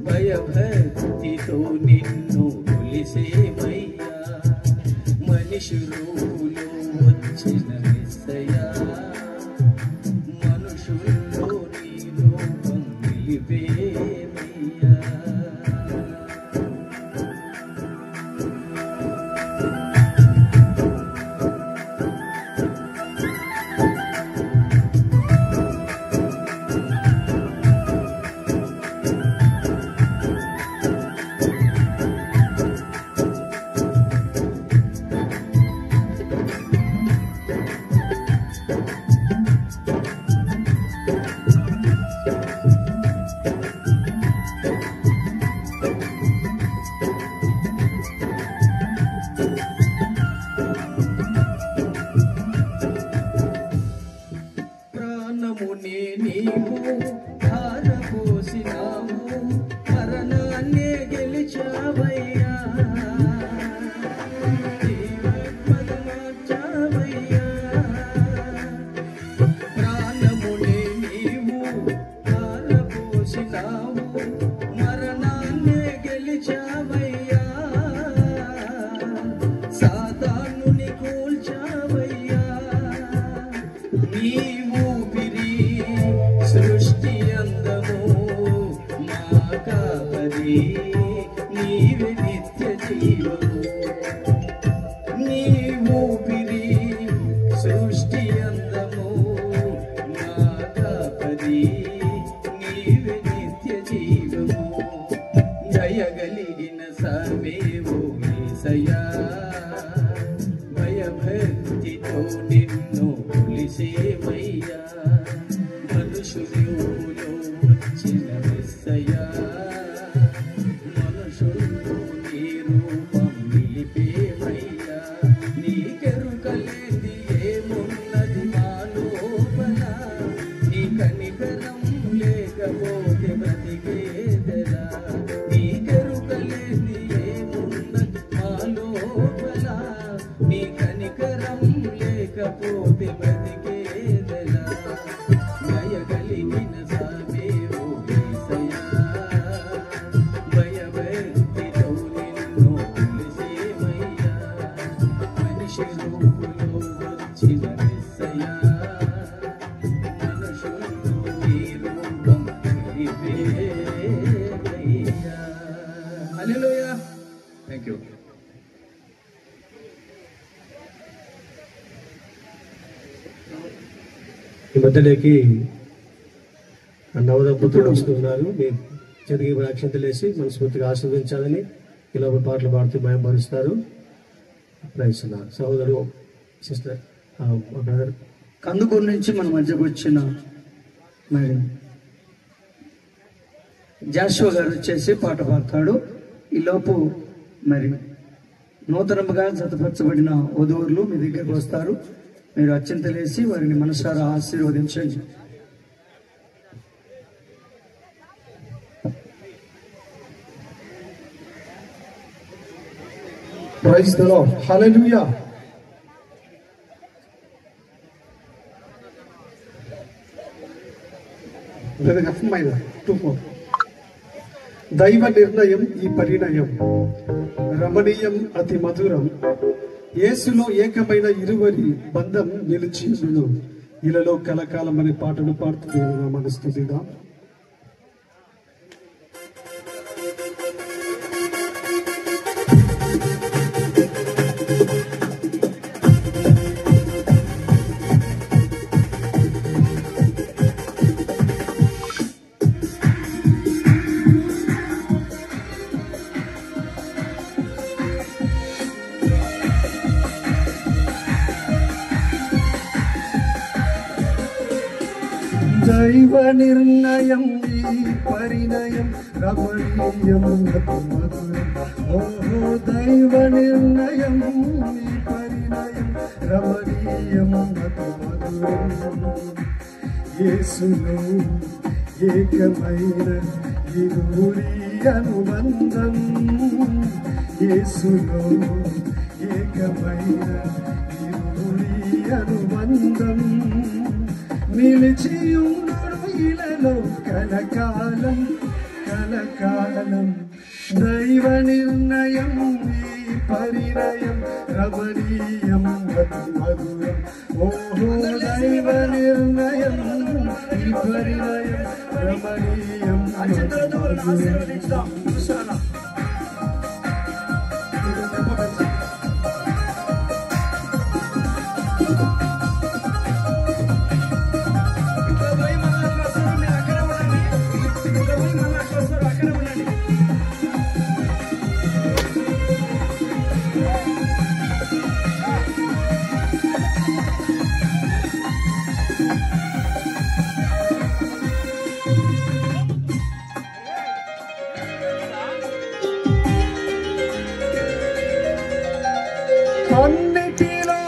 భయభక్తితో నిన్ను కొలిసేమయ్యా. మనిషి రూపులో నీవే నిత్య జీవము నీ ఊపిరి సృష్టి అందము నా కాపరి నీవే నిత్య జీవము దయగలిగిన సామేవో యేసయ్యా భయభక్తితో నిన్ను కొలిసేవయ్యా మనుషులలో వచ్చిన యేసయ్యా మనుషుల్లో నీ రూపం నిలిపేవయ్యా నీకెరుకలేది ఏమున్నది మా లోపల నీ కనికరం లేకపోతే బ్రతికేదెలా నీకెరుకలేది ఏమున్నది మా లోపల నీ కనికరం లేకపోతే బ్రతికేదెలా దయగలిగిన సామేవో యేసయ్యా భయభక్తితో నిన్ను కొలిసేవయ్యా మనిషి రూపులో వచ్చిన యేసయ్యా మనుషుల్లో నీ రూపం నిలిపేవయ్యా హల్లెలూయా థ్యాంక్ యూ ఈ మధ్యలోకి నవదంపతులు వస్తున్నారు. మీ చేతికి అక్షంతలేసి మనస్ఫూర్తిగా ఆశీర్వదించాలని ఇలా పాటలు పాడుతూ భయపరుస్తారు. ప్రయత్నిస్తున్నారు సహోదరు సిస్టర్ బ్రదర్ కందుకూరు నుంచి మన మధ్యకు వచ్చిన మరి జాషువా గారు వచ్చేసి పాట పాడతాడు. ఈలోపు మరి నూతనంగా జతపరచబడిన వధువులు మీ దగ్గరకు వస్తారు. మీరు అత్యంతలేసి వారిని మనసారా ఆశీర్వదించండి. Praise the Lord. Hallelujah. దైవ నిర్ణయం ఈ పరిణయం రమణీయం అతి మధురం యేసులో ఏకమైన ఇరువరి బంధం నిలిచిందును ఇలలో కలకాలం అనే పాటను పాడుతూ దేవుని నామాన్ని స్తుతిద్దాం. దైవ నిర్ణయం ఈ పరిణయం రమణీయం అతి మధురం. ఓహో దైవ నిర్ణయం ఈ పరిణయం రమణీయం అతి మధురం. యేసులో ఏకమైన ఇరువురి అనుబంధం యేసులో ఏకమైన ఇరువురి అనుబంధం నిలిచియుండును ఇలలో కలకాలం కలకాలం. దైవ నిర్ణయం ఈ పరిణయం రమణీయం అతి మధురం. ఓహో దైవ నిర్ణయం ఈ పరిణయం రమణీయం అతి మధురం. అన్నిటిలో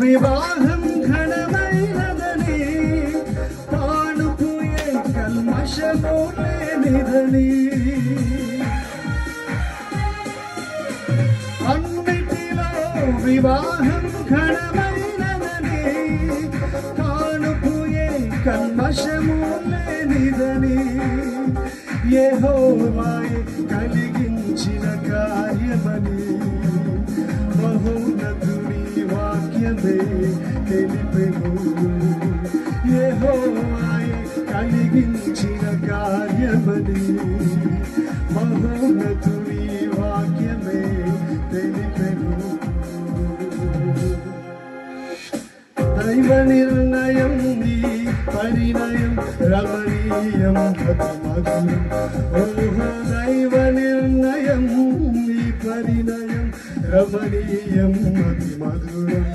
వివాహం ఘనమైనదని పాడుపోయే కల్మషము లేనిదని అన్నిటిలో వివాహం ఘనమైనదని పాడుపోయే కల్మషము లేనిదని యెహోవాయే కలిగించిన కార్యమని మహోన్నతుని వాక్యమే తెలిపెను. యెహోవాయే కలిగించిన కార్యమని మహోన్నతుని దైవ నిర్ణయం నీ పరిణయం రమణీయం అతి మధురం ఓహో దైవ నిర్ణయం నీ పరిణయం రమణీయం అతి మధురం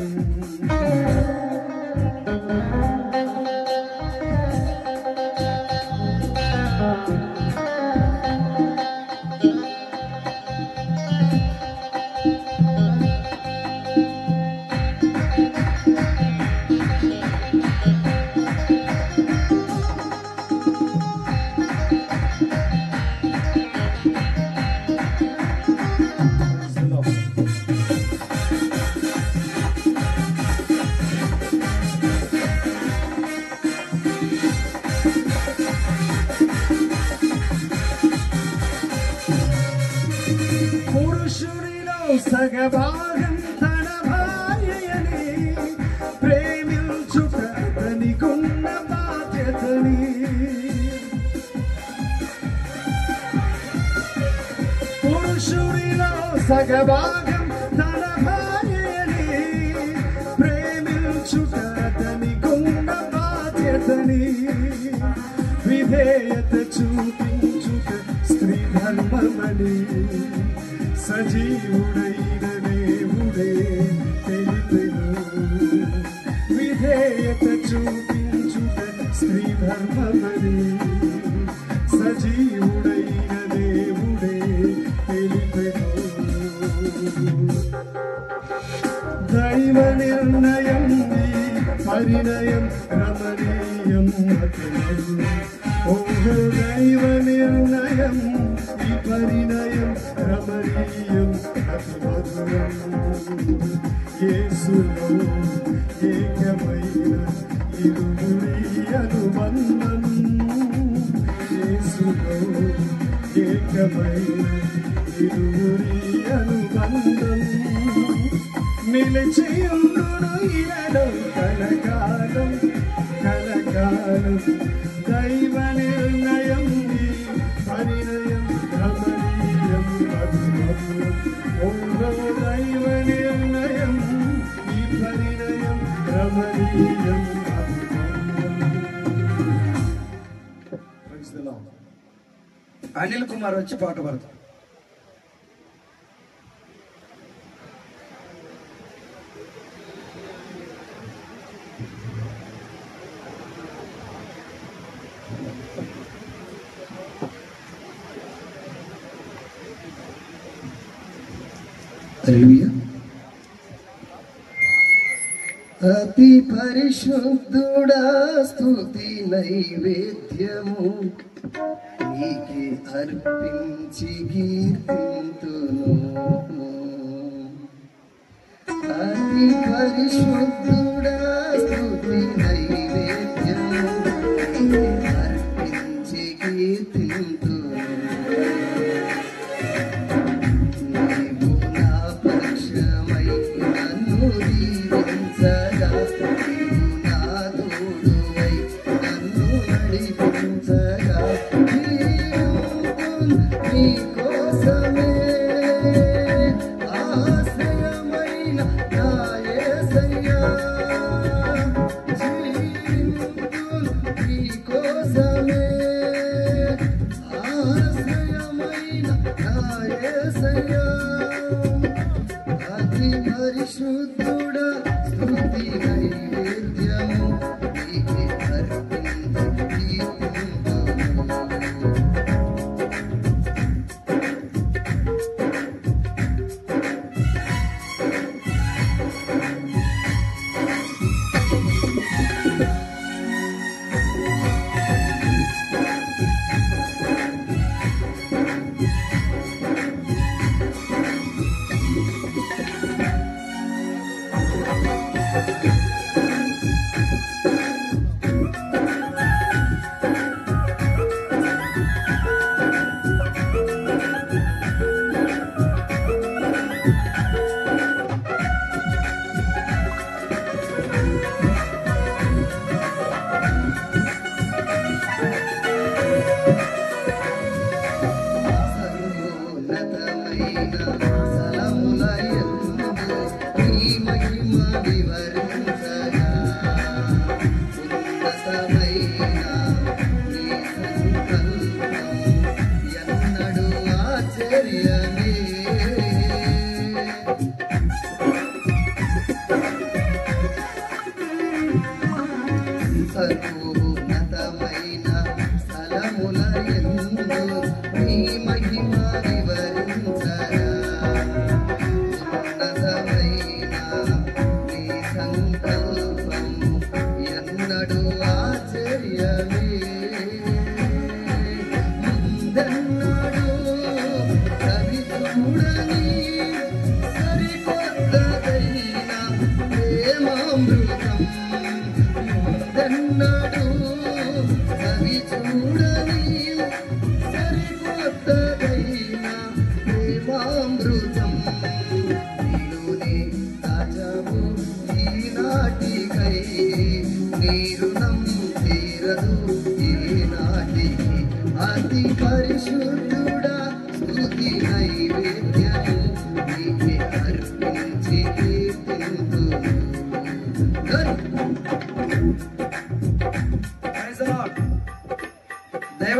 పురుషుడిలో సగభాగం తన భార్యని ప్రేమించుట అతనికున్న బాధ్యతని పురుషుడిలో సగభాగం తన భార్యని ప్రేమించుట అతనికున్న బాధ్యతని విధేయత చూపించుట స్త్రీ ధర్మమని సజీవుడైన దేవుడే తెలిపెను విధేయత చూపించుట స్త్రీ ధర్మమని సజీవుడైన దేవుడే తెలిపెను దైవ నిర్ణయం నీ పరిణయం రమణీయం అతి మధురం ఓహో దైవ నిర్ణయం ఈ పరిణయం రమణీయం అతి మధురం యేసులో ఏకమైన ఇరువురి అనుబంధం యేసులో ఏకమైన ఇరువురి అనుబంధం నిలిచియుండును ఇలలో కలకాలం కలకాలం దైవ నిర్ణయం నీ పరిణయం రమణీయం అతి మధురం ఓహో దైవ నిర్ణయం ఈ పరిణయం రమణీయం అతి మధురం. అనిల్ కుమార్ వచ్చి పాట పాడతారు. అతి పరిశుద్ధుడా స్తుతి నైవేద్యము నీకే అర్పించి కీర్తింతును అతి పరిశుద్ధుడా స్తుతి నైవేద్యము నీకే అర్పించి కీర్తింతును పరిశుద్ధుడా స్తుతి నైవేద్యము నీకే అర్పించి కీర్తింతును స్థలముల యందు నీ మహిమ వివరించగా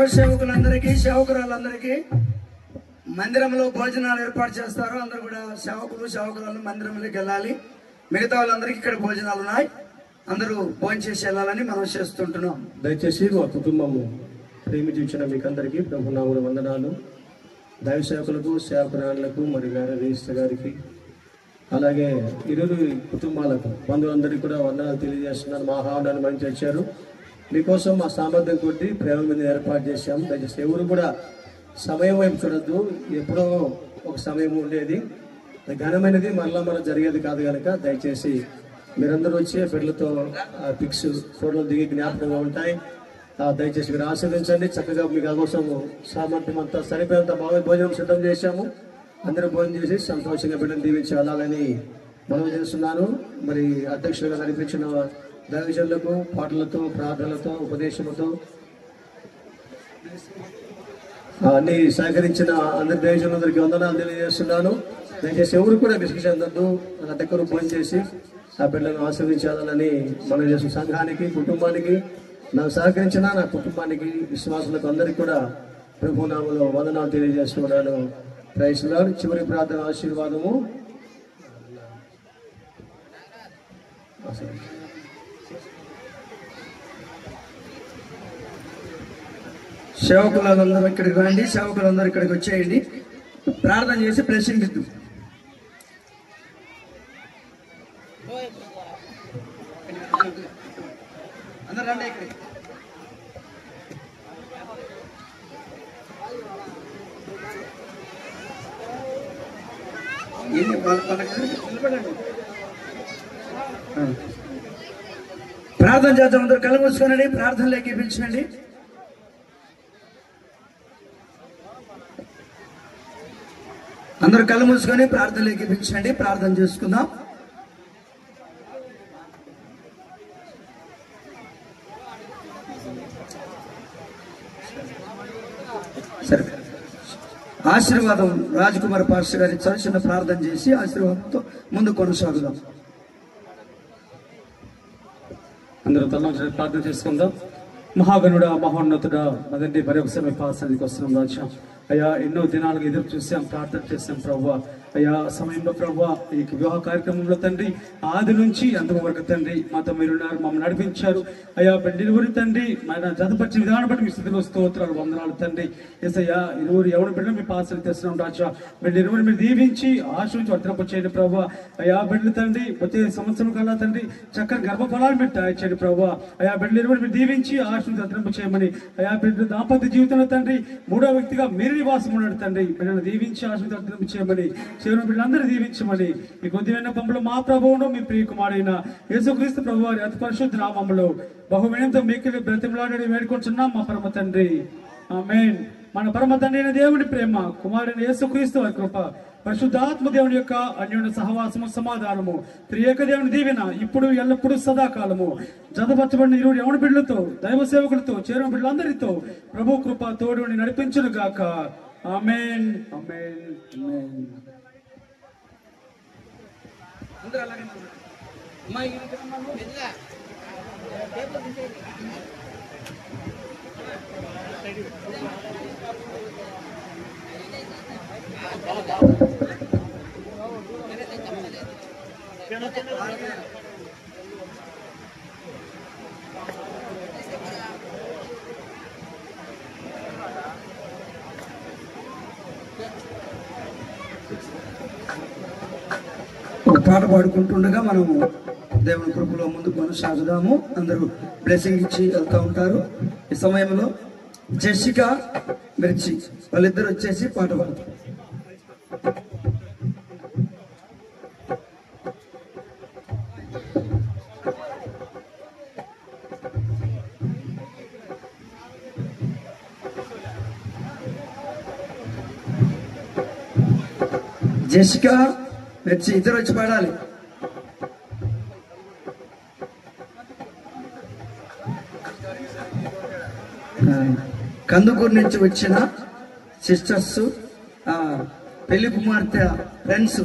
దైవ సేవకులందరికీ సేవకురాలందరికీ మందిరంలో భోజనాలు ఏర్పాటు చేస్తారు. అందరూ కూడా సేవకురాలు మందిరంలోకి వెళ్ళాలి. మిగతా వాళ్ళందరికీ ఇక్కడ భోజనాలు ఉన్నాయి. అందరూ భోజనం చేసి వెళ్ళాలని మనం చేస్తుంటున్నాం. దయచేసి మా కుటుంబము ప్రేమించిన మీకందరికీ ప్రభునామమున వందనాలు. దైవ సేవకులకు సేవకురాళ్లకు మరి వేరే రిజిస్టర్ గారికి అలాగే ఇరువురు కుటుంబాలకు బంధువులందరికీ కూడా వందనాలు తెలియజేస్తున్నాను. మా ఆహ్వానాన్ని మంచి వచ్చారు. మీకోసం మా సామర్థ్యం కొద్ది ప్రేమ మీద ఏర్పాటు చేశాము. దయచేసి ఎవరు కూడా సమయం వైపు చూడద్దు. ఎప్పుడో ఒక సమయం ఉండేది, ఘనమైనది మరలా జరిగేది కాదు కనుక దయచేసి మీరందరూ వచ్చే బిడ్డలతో పిక్స్ ఫోటోలు దిగి జ్ఞాపకంగా ఉంటాయి. దయచేసి మీరు ఆశీర్వదించండి. చక్కగా మీకు కోసం సామర్థ్యం అంతా సరిపోయేంత బాగా భోజనం సిద్ధం చేశాము. అందరూ భోజనం చేసి సంతోషంగా బిడ్డను దీవించి వెళ్ళాలని మనం చేస్తున్నాను. మరి అధ్యక్షులుగా నడిపించిన దైవజనులకు పాటలతో ప్రార్థనలతో ఉపదేశంతో అన్ని సహకరించిన అందరి దైవజనులందరికీ వందనాలు తెలియజేస్తున్నాను. దయచేసి ఎవరు కూడా విసుగు చెందొద్దు. నా దగ్గర ఫోన్ చేసి ఆ బిడ్డలను ఆశీర్వించాలని మనం చేసిన సంఘానికి కుటుంబానికి నాకు సహకరించిన నా కుటుంబానికి విశ్వాసులకు అందరికీ కూడా ప్రభునామములో వందనాలు తెలియజేస్తున్నాను. Praise lord. చివరి ప్రార్థన ఆశీర్వాదము. సేవకులందరూ ఇక్కడికి రండి. సేవకులందరూ ఇక్కడికి వచ్చేయండి. ప్రార్థన చేసి బ్లెస్సింగ్ ఇద్దాం. అందరూ రండి ఇక్కడికి. ప్రార్థన చేద్దాం. అందరూ కళ్ళు మూసుకోనండి. ప్రార్థనలోకి పిలిచండి. అందరూ కళ్ళు మూసుకొని ప్రార్థనలోకి పిలిచండి. ప్రార్థన చేసుకుందాం. సరే, ఆశీర్వాదం రాజకుమార్ పాస్టర్ గారి చిన్న ప్రార్థన చేసి ఆశీర్వాదంతో ముందు కొనసాగుదాం. అందరూ తల ప్రార్థన చేసుకుందాం. మహాగణుడా, మహోన్నతుడా, మదండి మరొకసారి మీ పాసనికి వస్తున్నాం రాజా. అయ్యా, ఎన్నో దినాలుగా ఎదురు చూసాం, ప్రార్థన చేసాం ప్రభావ. అయ్యా, సమయంలో ప్రభావ ఈ వివాహ కార్యక్రమంలో తండ్రి ఆది నుంచి అంతకు వరకు తండ్రి మాతో మీరున్నారు, మమ్మల్ని నడిపించారు. అయ్యా, డెలివరీ తండ్రి మన జతపరిచిన విధానం బట్టి మీ స్థితిలో స్తోత్రాలు వందనాలు తండ్రి. ఎస్ అయ్యా, ఇరువురు ఎవరి బిడ్డలు మీ పాసలు తెస్తున్నాం రాజా. ఇరువురు మీరు దీవించి ఆశ్రయించి వర్తనపు చేయండి ప్రభావ. అయ్యా, బిడ్డలు తండ్రి వచ్చే సంవత్సరం కల్లా తండ్రి చక్కని గర్భఫలాలు మీరు తయారు ప్రభావ. అయ్యా, బిడ్డలు ఇరువురు మీరు దీవించి ఆశ్రయించి వర్తనపు చేయమని. అయ్యా, బిడ్డలు దాంపత్య జీవితంలో తండ్రి మూడో వ్యక్తిగా మీరు నివాసం ఉన్నాడు తండ్రి. బిడ్డలు దీవించి ఆశ్రయించి వర్తనపు చేయమని, చివరి బిడ్డలందరూ దీవించమని ఈ కొద్ది విన్నపంలో మా ప్రభువును మీ ప్రియ కుమారుడైన యేసుక్రీస్తు ప్రభు వారి అతి పరిశుద్ధ నామములో బహుమయంతో మీకు బ్రతిమలాడి వేడుకుంటున్నాం మా పరమ తండ్రి. ఆమేన్. మన పరమ తండ్రి అయిన దేవుని ప్రేమ, కుమారుడైన యేసుక్రీస్తు వారి కృప, పరిశుద్ధాత్మ దేవుని యొక్క అన్యోన్య సహవాసము, సమాధానము, త్రియేక దేవుని దీవెన ఇప్పుడు ఎల్లప్పుడూ సదాకాలము జతపరచబడిన ఇరువురు యవన బిడ్డలతో, దైవ సేవకులతో, చేరిన బిడ్డలందరితో ప్రభు కృప తోడుని నడిపించును గాక. ఆమేన్. ఆమేన్. ఆమేన్. ఒక పాట పాడుకుంటుండగా మనము దేవుని కృపలో ముందు కొనసాగుదాము. అందరూ బ్లెస్సింగ్ ఇచ్చి వెళ్తూ ఉంటారు. ఈ సమయంలో జెసికా, మిర్చి వాళ్ళిద్దరు వచ్చేసి పాట పాడతారు. జెసికా, మిర్చి ఇద్దరు వచ్చి పాడాలి. కందుకూరు నుంచి వచ్చిన సిస్టర్స్, పెళ్లి కుమార్తె ఫ్రెండ్స్.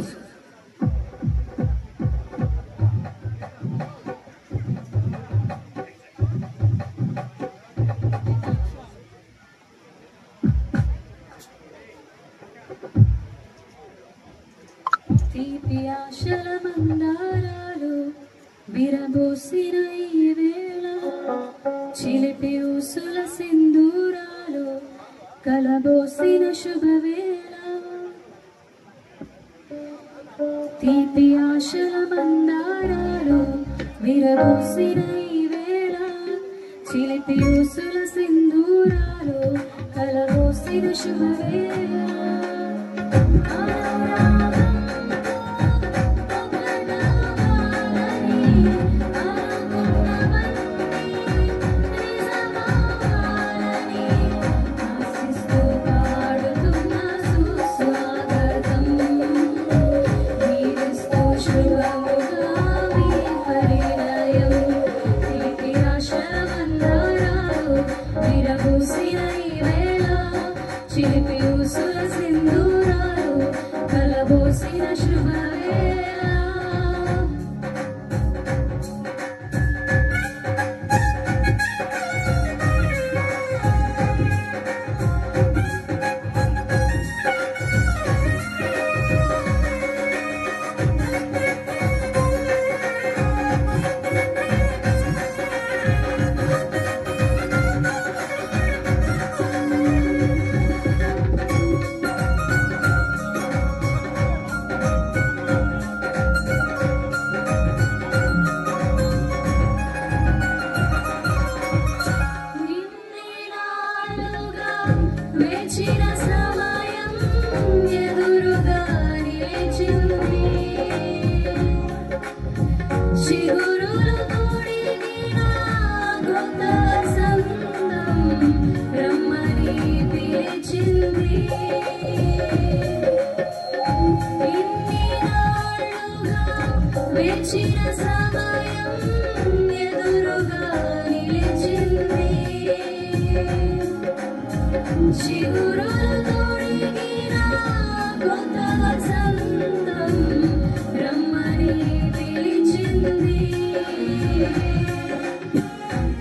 తీపి ఆశల మందారాలు విరబోసిన ఈ వేళ చిలిపి ఊసుల సింధూరాలు కలబోసిన శుభవేళ తీపి ఆశల మందారాలు విరబోసిన ఈ వేళ చిలిపి ఊసుల సింధూరాలు కలబోసిన శుభవేళ చిలిపి ఊసుల సింధూరాలు కలబోసిన శుభవేళ వేచిన సమయం ఎదురుగా నిలిచింది చిగురులు తొడిగిన కొత్త వసంతం రమ్మని పిలిచింది ఇన్ని నాళ్ళుగా వేచిన సమయం ఎదురుగా నిలిచింది చిగురులు తొడిగిన కొత్త వసంతం రమ్మని పిలిచింది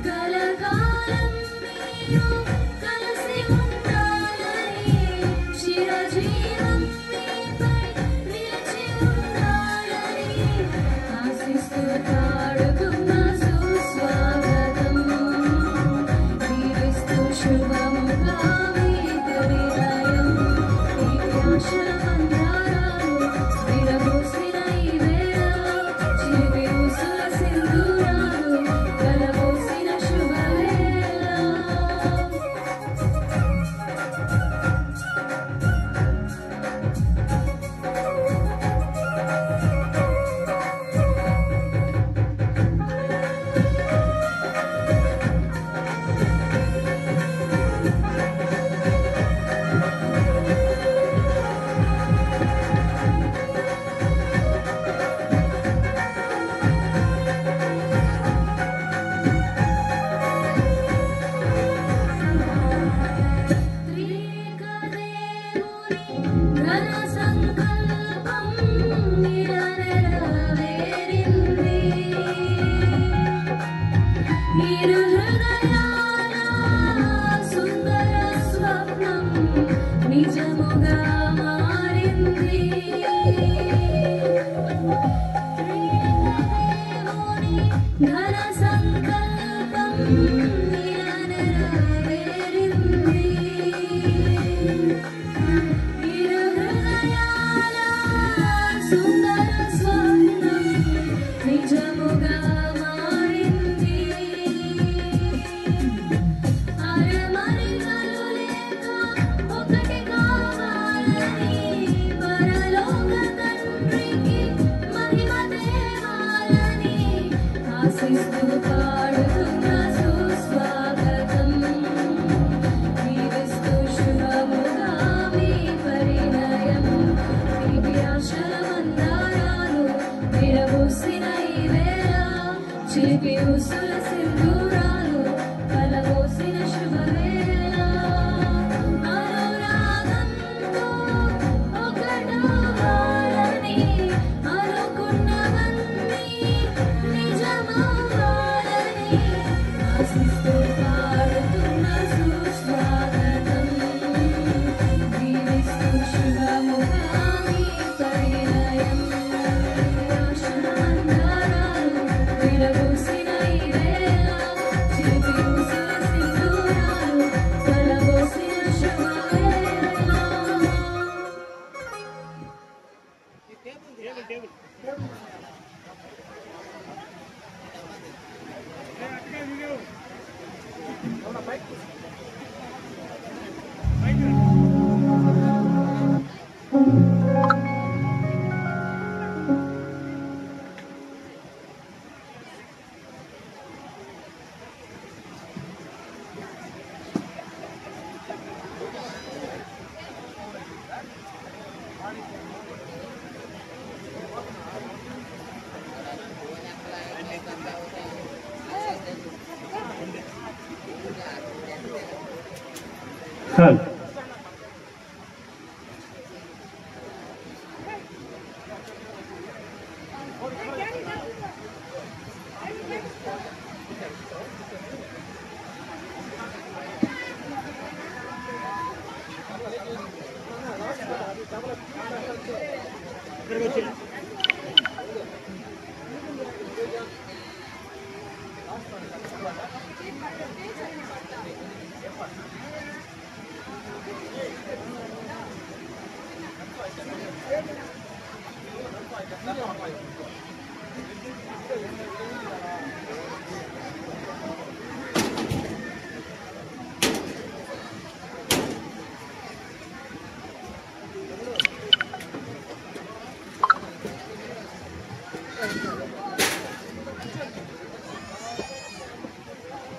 కలకాలం మీరు కలిసి ఉండాలని చిరజీవం మీపై నిలిచి ఉండాలని ఆశిస్తూ పాడుతున్న సుస్వాగతం దీవిస్తూ శుభముగా ఘన సంకల్పం నెరవేరింది ఇరు హృదయాల సుందర స్వప్నం నిజముగా మారింది ఘన సంకల్పం నెరవేరింది సుందర స్వర్ణం నిజముగా మారింది అరమరికలు లేక ఒకటి కావాలని పరలోక తండ్రికి మహిమ దేవాలని ఆశిస్తూ పాడుతున్న సుస్వాగతం దీవిస్తూ శుభముగా మీ పరిణయం ఆశల మందారాలు విరబోసిన ఈ వేళ చిలిపి ఊసుల సింధూరాలు కలబోసిన శుభవేళ అనురాగంతో ఒకటవ్వాలని అనుకున్నవన్నీ నిజమవ్వాలని ఆశిస్తూ పాడుతున్న సుస్వాగతం దీవిస్తూ శుభముగా మీ పరిణయం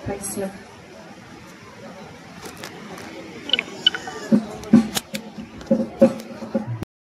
Praise the Lord.